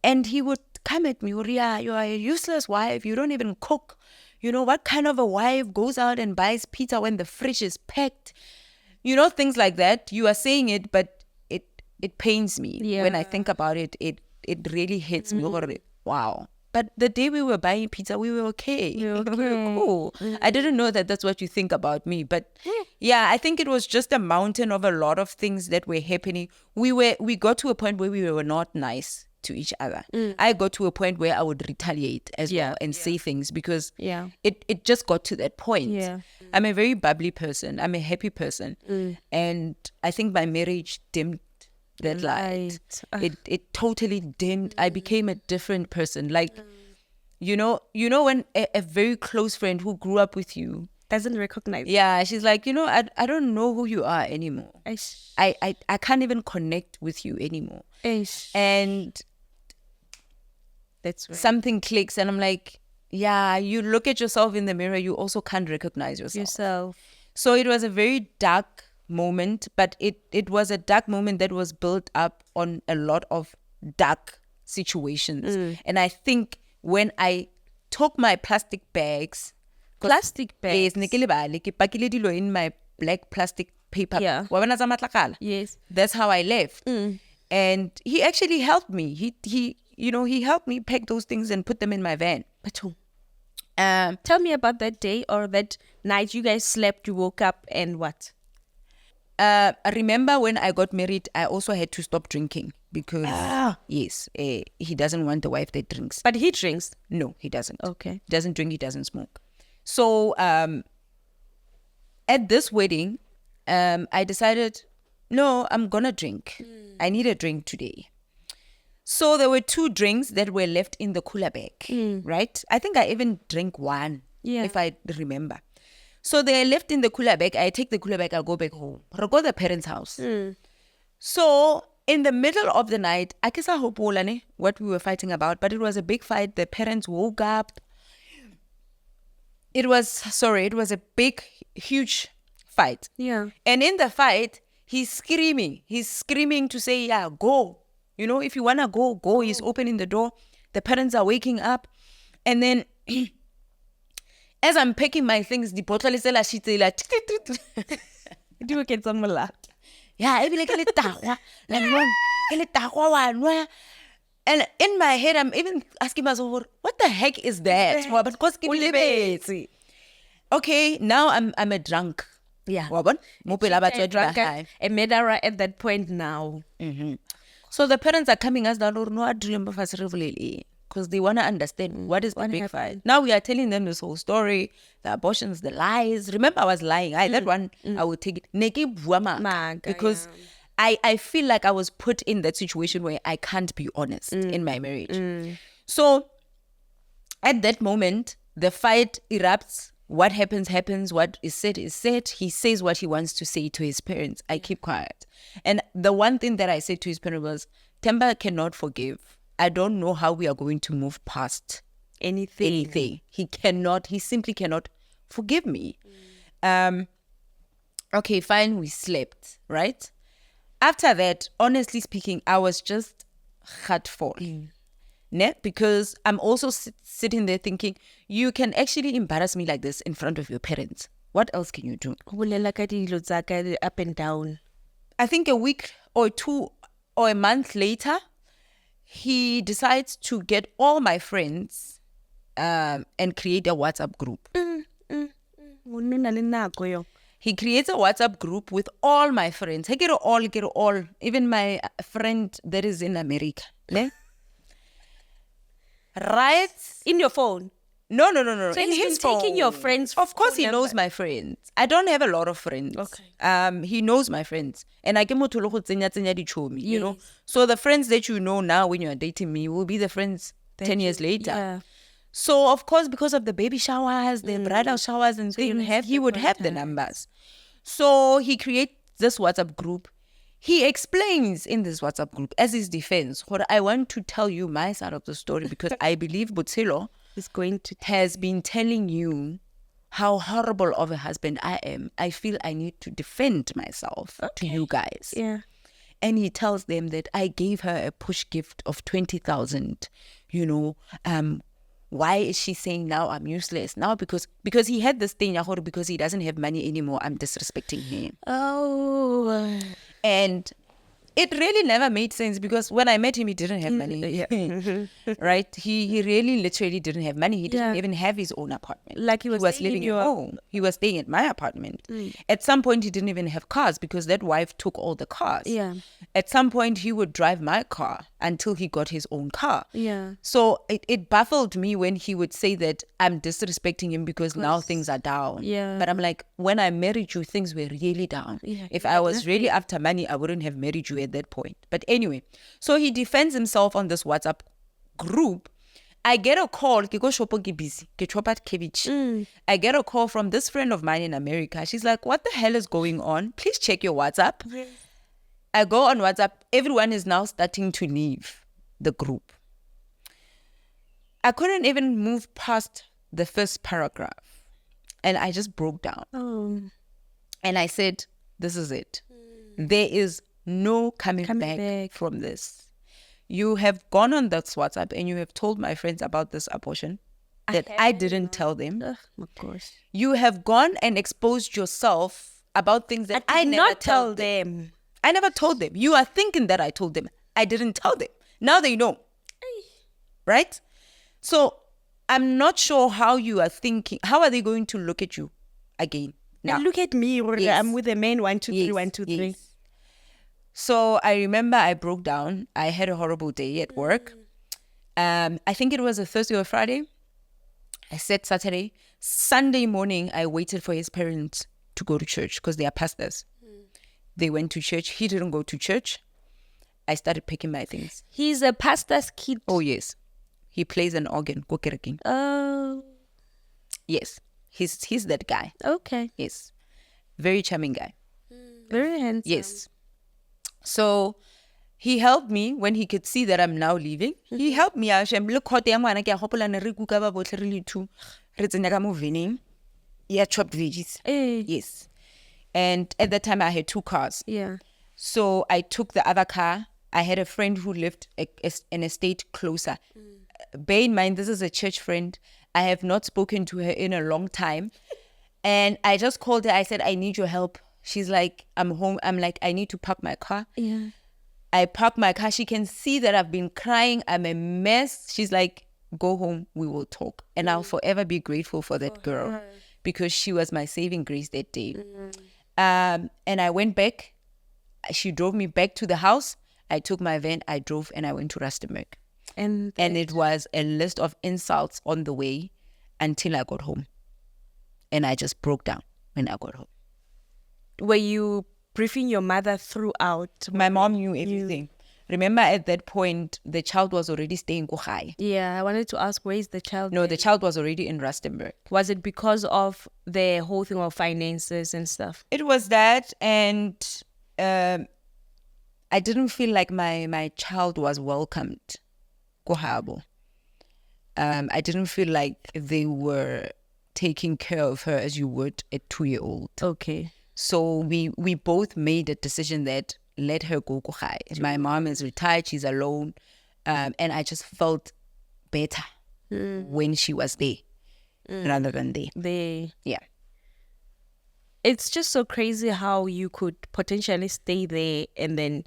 and he would come at me, Uriah, you are a useless wife. You don't even cook. What kind of a wife goes out and buys pizza when the fridge is packed? Things like that. You are saying it, but it pains me when I think about it. It really hits me. Wow. But the day we were buying pizza, we were okay. We were cool. I didn't know that that's what you think about me. But yeah, I think it was just a mountain of a lot of things that were happening. We got to a point where we were not nice to each other. I got to a point where I would retaliate as well and say things because it just got to that point. I'm a very bubbly person. I'm a happy person. And I think my marriage dimmed that light. It totally dimmed. I became a different person. Like, when a very close friend who grew up with you doesn't recognize. Yeah, she's like, I don't know who you are anymore. I can't even connect with you anymore. And that's right. Something clicks and I'm like, yeah, you look at yourself in the mirror, you also can't recognize yourself. So it was a very dark moment, but it was a dark moment that was built up on a lot of dark situations. And I think when I took my plastic bags yes, in my black plastic paper. Yes. That's how I left. And he actually helped me. He helped me pack those things and put them in my van. Tell me about that day or that night you guys slept, you woke up and what? I remember when I got married, I also had to stop drinking because, yes, he doesn't want a wife that drinks. But he drinks? No, he doesn't. Okay. He doesn't drink, he doesn't smoke. So at this wedding, I decided, no, I'm going to drink. I need a drink today. So there were 2 drinks that were left in the cooler bag, right? I think I even drank one, if I remember. So they're left in the cooler bag. I take the cooler bag, I'll go back home. I'll go to the parents' house. So in the middle of the night, I guess I hope what we were fighting about, but it was a big fight. The parents woke up. It was a big, huge fight. Yeah. And in the fight, he's screaming. He's screaming to say, yeah, go. If you want to go, go. He's opening the door. The parents are waking up. And then as I'm packing my things, the bottle is like, do you get some lot? Yeah, I be like, and in my head, I'm even asking myself, what the heck is that? Okay, now I'm a drunk. Yeah. A drunk, a murderer at that point now. So the parents are coming us down, because they want to understand what is the big fight. Now we are telling them this whole story, the abortions, the lies. Remember, I was lying. That one, I would take it. Because I feel like I was put in that situation where I can't be honest in my marriage. So at that moment, the fight erupts What happens, happens. What is said, is said. He says what he wants to say to his parents. I keep quiet. And the one thing that I said to his parents was, Temba cannot forgive. I don't know how we are going to move past anything. He simply cannot forgive me. Okay, fine, we slept, right? After that, honestly speaking, I was just hurtful. Because I'm also sitting there thinking, you can actually embarrass me like this in front of your parents. What else can you do? Up and down. I think a week or two or a month later, he decides to get all my friends and create a WhatsApp group. He creates a WhatsApp group with all my friends. I get all. Even my friend that is in America. Ne? Right? In your phone? No. So in he's his been taking phone. your friends' Of course, phone he knows number. my friends. I don't have a lot of friends. Okay. He knows my friends, and I get mo tholo go tsenya di chomi, you know. So the friends that you know now when you are dating me will be the friends 10 years later. Yeah. So of course, because of the baby showers, the bridal showers, and things, he would have the numbers. So he creates this WhatsApp group. He explains in this WhatsApp group as his defense, what I want to tell you my side of the story, because I believe Botshelo has been telling you how horrible of a husband I am. I feel I need to defend myself to you guys. Yeah. And he tells them that I gave her a push gift of 20,000. You know, why is she saying now I'm useless? Now because he had this thing, because he doesn't have money anymore, I'm disrespecting him. Oh. And it really never made sense, because when I met him, he didn't have money. Right? He really literally didn't have money. He didn't even have his own apartment. Like he was living at home. He was staying at my apartment. At some point, he didn't even have cars, because that wife took all the cars. Yeah. At some point, he would drive my car until he got his own car. Yeah. So it baffled me when he would say that I'm disrespecting him because now things are down. Yeah. But I'm like, when I married you, things were really down. Yeah. If I was really after money, I wouldn't have married you at that point. But anyway, so he defends himself on this WhatsApp group. I get a call. Ke go shopo ke busy. Ke chop at cabbage. I get a call from this friend of mine in America. She's like, what the hell is going on? Please check your WhatsApp. Yes. I go on WhatsApp. Everyone is now starting to leave the group. I couldn't even move past the first paragraph. And I just broke down. Oh. And I said, this is it. There is no coming back from this. You have gone on this WhatsApp and you have told my friends about this abortion that I didn't tell them. Oh my gosh. You have gone and exposed yourself about things that I never tell them. I never told them. You are thinking that I told them. I didn't tell them. Now they know. Right? So I'm not sure how you are thinking. How are they going to look at you again? Now, and look at me. Yes. I'm with a man. 1, 2, 3, 1, 2, 3. So I remember I broke down. I had a horrible day at work. I think it was a Thursday or Friday. I said Saturday. Sunday morning, I waited for his parents to go to church because they are pastors. They went to church. He didn't go to church. I started packing my things. He's a pastor's kid. Oh, yes. He plays an organ. Oh. Yes. He's that guy. Okay. Yes. Very charming guy. Very handsome. Yes. So he helped me when he could see that I'm now leaving. He helped me. Yes. Yeah, chopped veggies. Yes. And at that time, I had 2 cars. Yeah. So I took the other car. I had a friend who lived an estate closer. Bear in mind, this is a church friend. I have not spoken to her in a long time. And I just called her. I said, I need your help. She's like, I'm home. I'm like, I need to park my car. Yeah. I park my car. She can see that I've been crying. I'm a mess. She's like, go home. We will talk. And I'll forever be grateful for that girl because she was my saving grace that day. And I went back. She drove me back to the house. I took my van. I drove and I went to Rustenburg. And it was a list of insults on the way until I got home. And I just broke down when I got home. Were you briefing your mother throughout? My mom knew everything. remember at that point, the child was already staying Kuhai. Yeah, I wanted to ask, where is the child? No, the child was already in Rustenburg. Was it because of the whole thing of finances and stuff? It was that, and I didn't feel like my child was welcomed. Kohabo. I didn't feel like they were taking care of her as you would a 2-year-old. Okay. So we both made a decision that let her go Kuhai. My mom is retired, she's alone. And I just felt better when she was there rather than there. Yeah. It's just so crazy how you could potentially stay there and then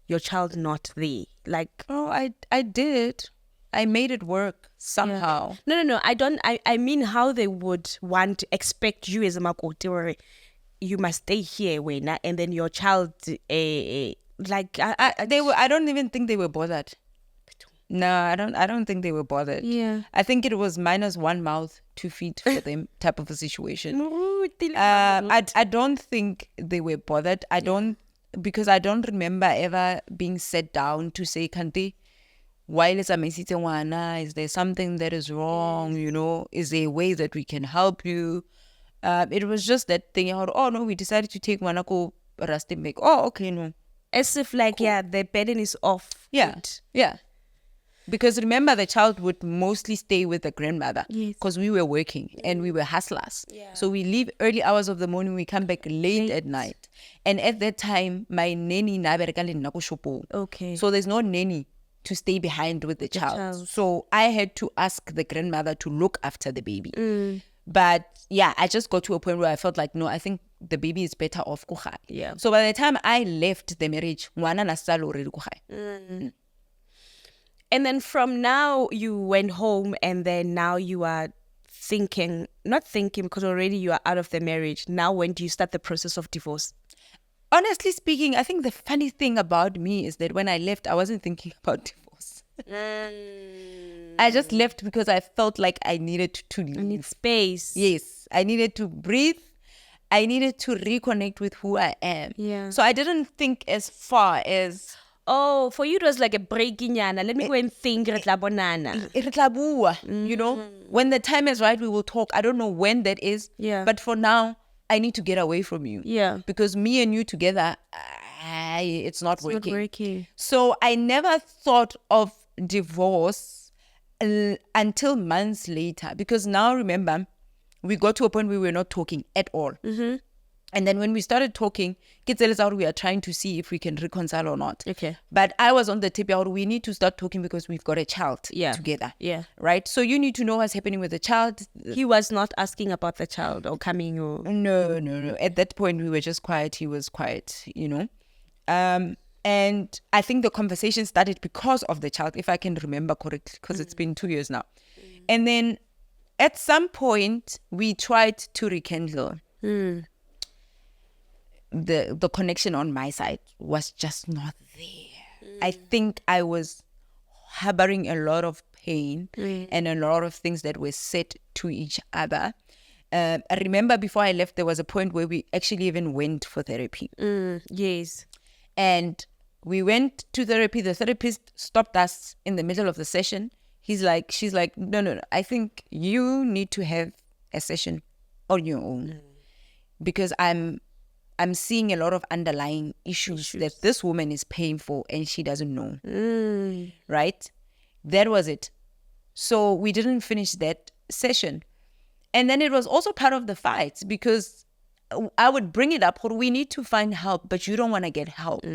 your child not there. Like, oh, I did. I made it work somehow. Yeah. No. I mean how they would want to expect you as a makoti, or you must stay here, Wena, and then your child, like I don't even think they were bothered. No, I don't think they were bothered. Yeah. I think it was minus 1 mouth, 2 feet for them type of a situation. I don't think they were bothered. Because I don't remember ever being set down to say, Kanti, why is there something that is wrong? You know, is there a way that we can help you? It was just that thing. Oh no, we decided to take Wanako Rustenburg. Oh, okay, no. As if like, cool. Yeah, the burden is off. Yeah, yeah. Because remember, the child would mostly stay with the grandmother because we were working and we were hustlers. Yeah. So we leave early hours of the morning, we come back late at night. And at that time, my nanny okay. So there's no nanny to stay behind with the child. So I had to ask the grandmother to look after the baby. But yeah, I just got to a point where I felt like, no, I think the baby is better off Kuhai. Yeah. So by the time I left the marriage, Wana nasalo already Kuhai. And then from now, you went home, and then now you are not thinking, because already you are out of the marriage. Now, when do you start the process of divorce? Honestly speaking, I think the funny thing about me is that when I left, I wasn't thinking about divorce. I just left because I felt like I needed to leave. I need space. Yes, I needed to breathe. I needed to reconnect with who I am. Yeah. So I didn't think as far as... Oh, for you it was like a breaking yana. Let me go and think. You know, when the time is right, we will talk. I don't know when that is. Yeah. But for now, I need to get away from you. Yeah. Because me and you together, it's not working. Not working. So I never thought of divorce until months later. Because now, remember, we got to a point where we were not talking at all. Mm-hmm. And then when we started talking, we are trying to see if we can reconcile or not. Okay. But I was on the tip, we need to start talking because we've got a child together. Yeah. Right? So you need to know what's happening with the child. He was not asking about the child or coming or... No. At that point, we were just quiet. He was quiet, you know. And I think the conversation started because of the child, if I can remember correctly, because it's been 2 years now. And then at some point, we tried to rekindle. The connection on my side was just not there. I think I was harboring a lot of pain and a lot of things that were said to each other. I remember before I left, there was a point where we actually even went for therapy. Yes. And we went to therapy. The therapist stopped us in the middle of the session. She's like, no. I think you need to have a session on your own because I'm seeing a lot of underlying issues that this woman is paying for and she doesn't know. Right? That was it. So we didn't finish that session. And then it was also part of the fight because I would bring it up, we need to find help, but you don't want to get help.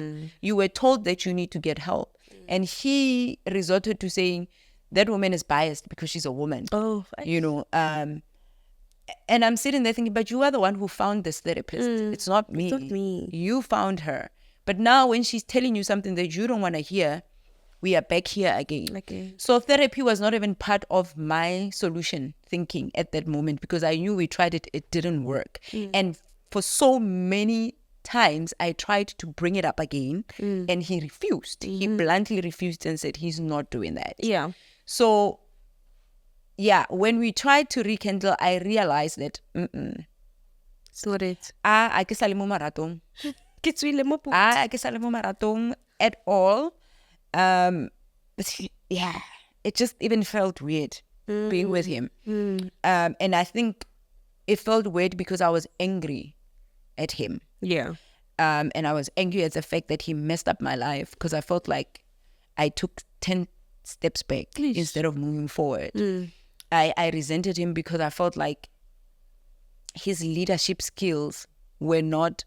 You were told that you need to get help. And he resorted to saying, that woman is biased because she's a woman. Oh, you know, and I'm sitting there thinking, but you are the one who found this therapist. It's not me. It's not me. You found her. But now when she's telling you something that you don't want to hear, we are back here again. Okay. So therapy was not even part of my solution thinking at that moment because I knew we tried it, it didn't work. And for so many times, I tried to bring it up again and he refused. He bluntly refused and said he's not doing that. Yeah. So yeah, when we tried to rekindle, I realized that it's not it. I ke sa le mo maratong. Ke tswile mo I ke sa le mo maratong at all. But yeah, it just even felt weird being with him. And I think it felt weird because I was angry at him. Yeah. And I was angry at the fact that he messed up my life because I felt like I took 10 steps back instead of moving forward. I resented him because I felt like his leadership skills were not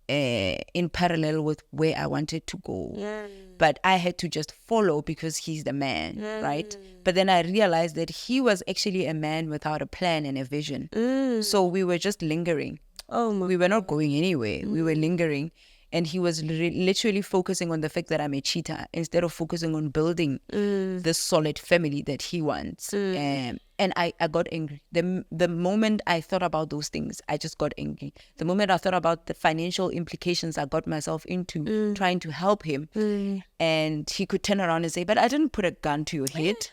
in parallel with where I wanted to go. But I had to just follow because he's the man, right? But then I realized that he was actually a man without a plan and a vision. So we were just lingering. We were not going anywhere. We were lingering. And he was literally focusing on the fact that I'm a cheater instead of focusing on building the solid family that he wants. And I got angry. The moment I thought about those things, I just got angry. The moment I thought about the financial implications I got myself into trying to help him, and he could turn around and say, but I didn't put a gun to your head.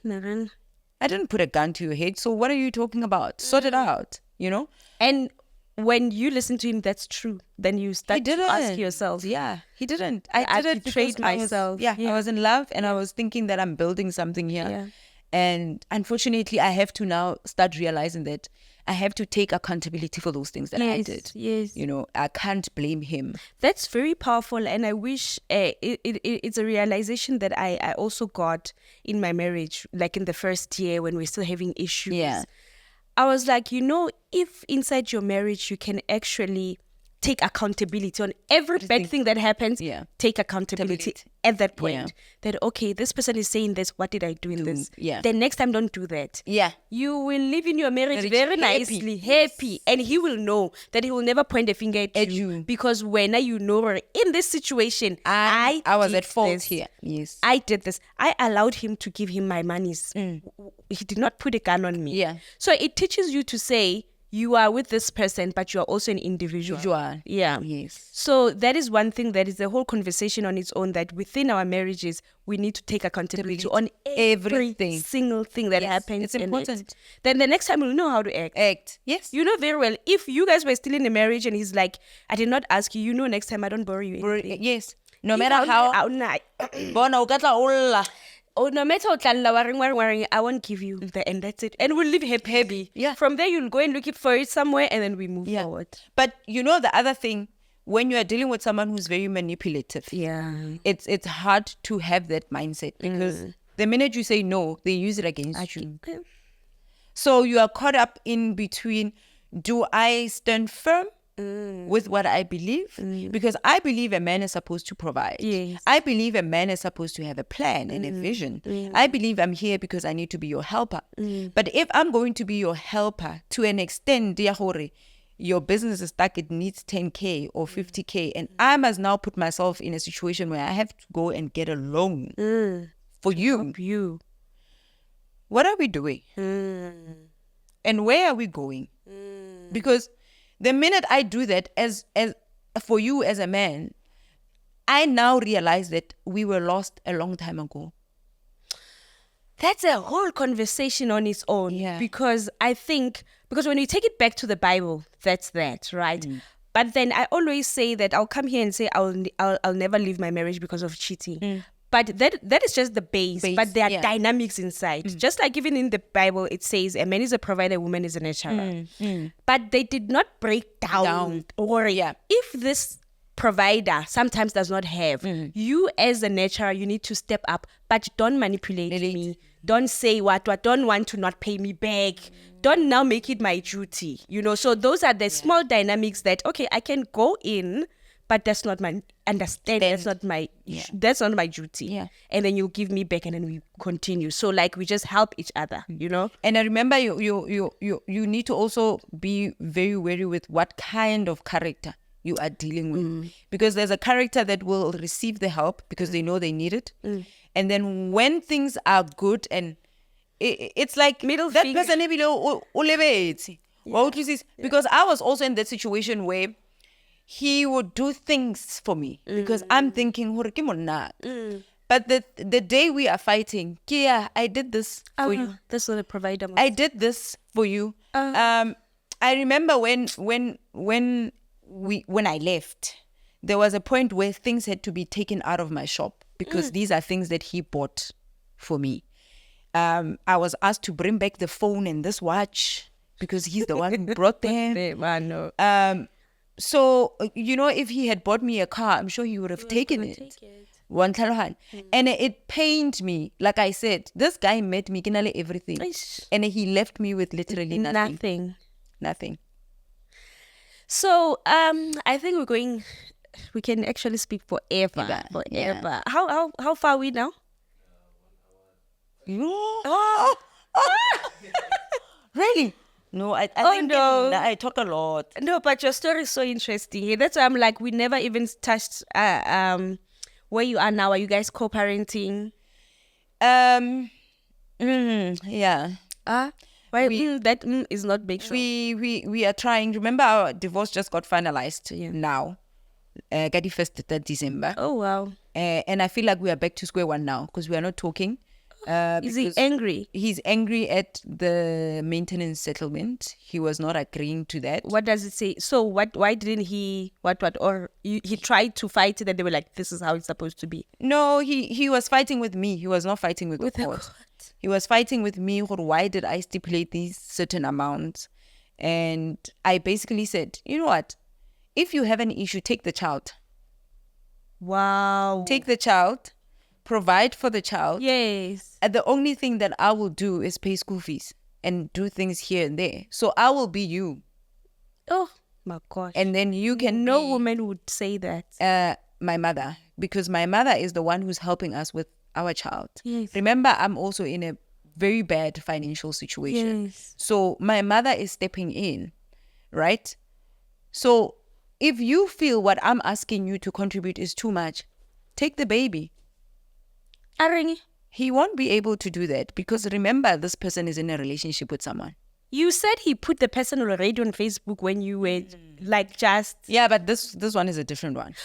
I didn't put a gun to your head. So what are you talking about? Sort it out, you know? And when you listen to him, that's true. Then you start to ask yourself. Yeah, he didn't. I did it betrayed myself. I was in love and I was thinking that I'm building something here. Yeah. And unfortunately, I have to now start realizing that I have to take accountability for those things that I did. Yes. You know, I can't blame him. That's very powerful. And I wish it's a realization that I also got in my marriage, like in the first year when we're still having issues. Yeah. I was like, if inside your marriage you can actually take accountability on every bad thing that happens, take accountability at that point. That, okay, this person is saying this, what did I do in this? Yeah. Then next time, don't do that. Yeah. You will live in your marriage very nicely, happy. And he will know that he will never point a finger at you. Because when you know, in this situation, I was did at fault this. here. Yes. I did this. I allowed him to give him my monies. He did not put a gun on me. Yeah. So it teaches you to say, you are with this person, but you are also an individual. Yeah. Yes. So that is one thing that is a whole conversation on its own, that within our marriages, we need to take accountability on every single thing that happens. It's important. Then the next time we'll know how to act. Yes. You know very well, if you guys were still in a marriage and he's like, I did not ask you, next time I don't borrow you anything. Yes. No matter how. Oh, no matter what, I won't give you the end. That's it. And we'll live happy. Yeah. From there, you'll go and look it for it somewhere, and then we move forward. But the other thing, when you are dealing with someone who's very manipulative, it's hard to have that mindset because the minute you say no, they use it against you. So you are caught up in between, do I stand firm with what I believe? Because I believe a man is supposed to provide. Yes. I believe a man is supposed to have a plan and a vision. I believe I'm here because I need to be your helper. But if I'm going to be your helper to an extent, your business is stuck, it needs 10K or 50K, and I must now put myself in a situation where I have to go and get a loan for you. What are we doing? And where are we going? Because the minute I do that, as for you as a man, I now realize that we were lost a long time ago. That's a whole conversation on its own. Yeah. Because I think, when you take it back to the Bible, that's that, right? But then I always say that I'll come here and say I'll never leave my marriage because of cheating. But that is just the base. But there are dynamics inside. Just like even in the Bible, it says a man is a provider, a woman is a nurturer. But they did not break down. Or if this provider sometimes does not have, you as a nurturer, you need to step up. But don't manipulate me. Don't say what, don't want to not pay me back. Don't now make it my duty. So those are the small dynamics that, okay, I can go in, but that's not my that's not my that's not my duty. And then you give me back and then we continue. So like we just help each other, And I remember you need to also be very wary with what kind of character you are dealing with. Because there's a character that will receive the help because they know they need it. And then when things are good and it's like middle that finger. person because I was also in that situation where he would do things for me because I'm thinking, but the day we are fighting, Kia, I did this for you. That's what a provider must. I did this for you. I remember when I left, there was a point where things had to be taken out of my shop because these are things that he bought for me. I was asked to bring back the phone and this watch because he's the one who brought them. I know. So, if he had bought me a car, I'm sure he would have taken it. One tlhaloganyo. And it pained me. Like I said, this guy met me, kinale everything. And he left me with literally nothing. Nothing. So, I think we can actually speak forever. Yeah. How far are we now? Really? No, I think no. I talk a lot. No, but your story is so interesting. That's why I'm like, we never even touched where you are now. Are you guys co-parenting? Yeah. That is not big sure. We are trying. Remember, our divorce just got finalized now. 31st December. Oh, wow. And I feel like we are back to square one now because we are not talking. Is he angry? He's angry at the maintenance settlement. He was not agreeing to that. What does it say? So why didn't he, or he tried to fight it and they were like, this is how it's supposed to be? No, he was fighting with me. He was not fighting with the court. He was fighting with me. Why did I stipulate these certain amounts? And I basically said, you know what? If you have an issue, take the child. Wow. Take the child. Provide for the child. Yes. And the only thing that I will do is pay school fees and do things here and there. So I will be you. Oh my gosh. And then you can No woman would say that. My mother, because my mother is the one who's helping us with our child. Yes. Remember, I'm also in a very bad financial situation. Yes. So my mother is stepping in, right? So if you feel what I'm asking you to contribute is too much, take the baby. He won't be able to do that because remember, this person is in a relationship with someone. You said he put the person already on Facebook when you were like just... Yeah, but this one is a different one.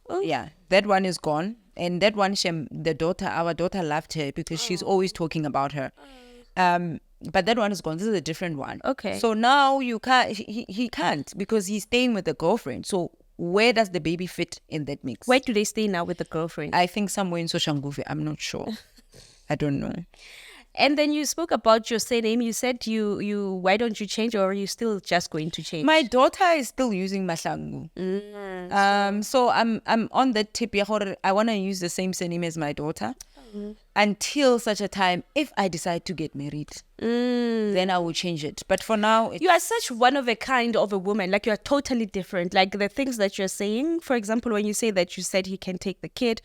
Oh. Yeah, that one is gone. And that one, our daughter loved her because she's always talking about her. But that one is gone. This is a different one. Okay. So now you can't, he can't because he's staying with the girlfriend. So where does the baby fit in that mix? Where do they stay now with the girlfriend? I think somewhere in Soshanguve. I'm not sure. I don't know. And then you spoke about your surname. You said you why don't you change, or are you still just going to change? My daughter is still using Mahlangu. So I'm on that tip. I want to use the same surname as my daughter until such a time if I decide to get married. Then I will change it. But for now, you are such one of a kind of a woman. Like, you are totally different. Like the things that you're saying, for example, when you say that you said he can take the kid,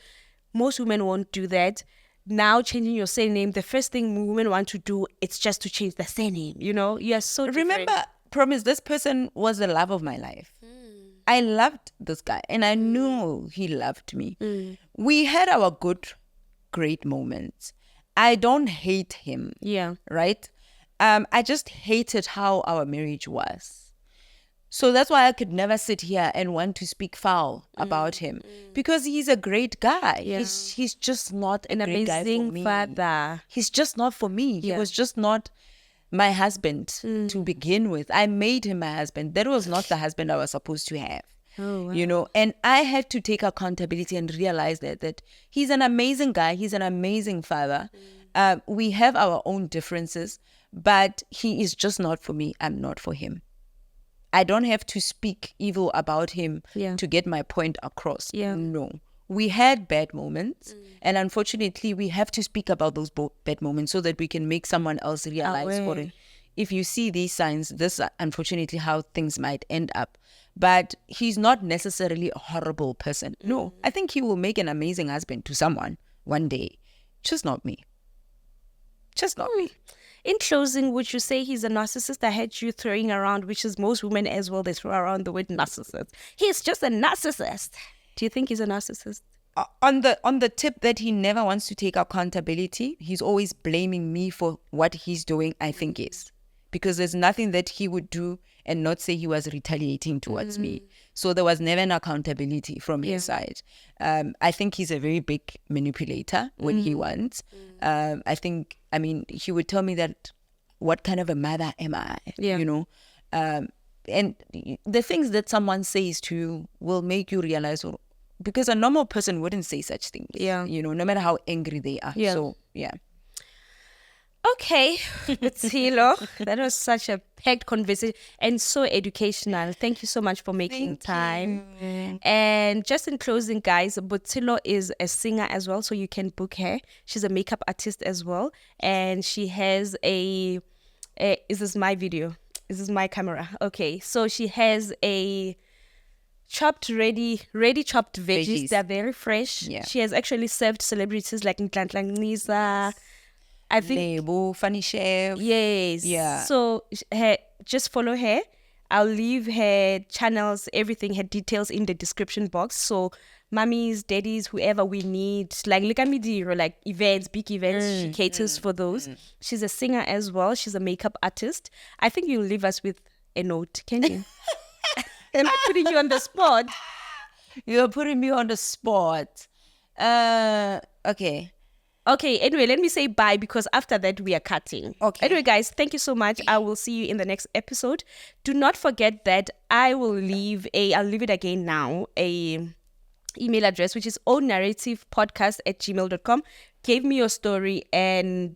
most women won't do that. Now changing your surname, the first thing women want to do, it's just to change the surname. You know, you are so different. Remember, promise, this person was the love of my life. I loved this guy and I knew he loved me. We had our great moments. I don't hate him. Yeah. Right? I just hated how our marriage was. So that's why I could never sit here and want to speak foul about him because he's a great guy. Yeah. He's just not an amazing father. He's just not for me. Yeah. He was just not my husband to begin with. I made him my husband. That was not the husband I was supposed to have. Oh, wow. You know, and I had to take accountability and realize that he's an amazing guy. He's an amazing father. We have our own differences, but he is just not for me. I'm not for him. I don't have to speak evil about him to get my point across. Yeah. No. We had bad moments, and unfortunately, we have to speak about those bad moments so that we can make someone else realize for it. If you see these signs, this is unfortunately how things might end up. But he's not necessarily a horrible person. No, I think he will make an amazing husband to someone one day. Just not me. Just not me. In closing, would you say he's a narcissist? I heard you throwing around, which is most women as well, they throw around the word narcissist. He's just a narcissist. Do you think he's a narcissist? On the tip that he never wants to take accountability, he's always blaming me for what he's doing, I think yes. Because there's nothing that he would do and not say he was retaliating towards me. So there was never an accountability from his side. I think he's a very big manipulator when he wants. I mean, he would tell me that, what kind of a mother am I? Yeah. You know? And the things that someone says to you will make you realize, because a normal person wouldn't say such things. Yeah. You know, no matter how angry they are. Yeah. So, yeah. Okay, Botselo, that was such a packed conversation and so educational. Thank you so much for making time. And just in closing, guys, Botselo is a singer as well, so you can book her. She's a makeup artist as well, and she has is this my video? Is this my camera? Okay, so she has a ready chopped veggies. They're very fresh. Yeah. She has actually served celebrities like Nhlanhla Nciza. I think Lebo, Funny Chef. yes. Yeah. So just follow her. I'll leave her channels, everything, her details in the description box. So mummies, daddies, whoever we need, like Likamidiro, like events, big events, she caters for those. She's a singer as well. She's a makeup artist. I think you'll leave us with a note, can you? Am I putting you on the spot? You're putting me on the spot. Okay. Okay, anyway, let me say bye because after that we are cutting. Okay. Anyway, guys, thank you so much. I will see you in the next episode. Do not forget that I'll leave it again now, a email address, which is ownnarrativepodcast@gmail.com. Give me your story and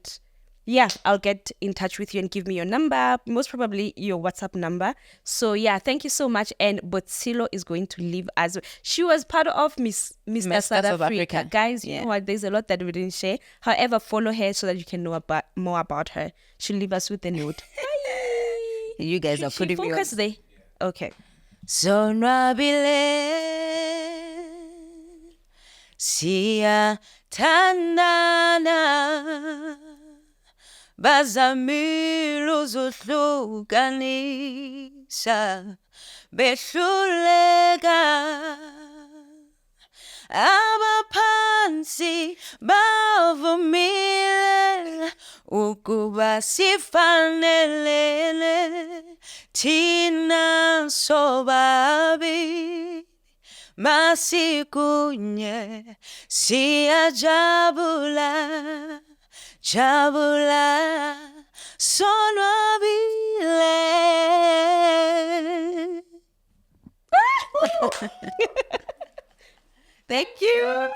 yeah, I'll get in touch with you and give me your number, most probably your WhatsApp number. So yeah, thank you so much. And Botselo is going to leave us. She was part of Mr. South Africa. Guys, you know what? There's a lot that we didn't share. However, follow her so that you can know more about her. She'll leave us with a note. Bye. You guys are putting me on. Focus there. Okay. So nwabile siya tandana bazamile uzohlukanisa behluleka abaphansi bavumile ukuba sifanelene thina sobabili masikunye siyajabula jabula sonwabile. Thank you.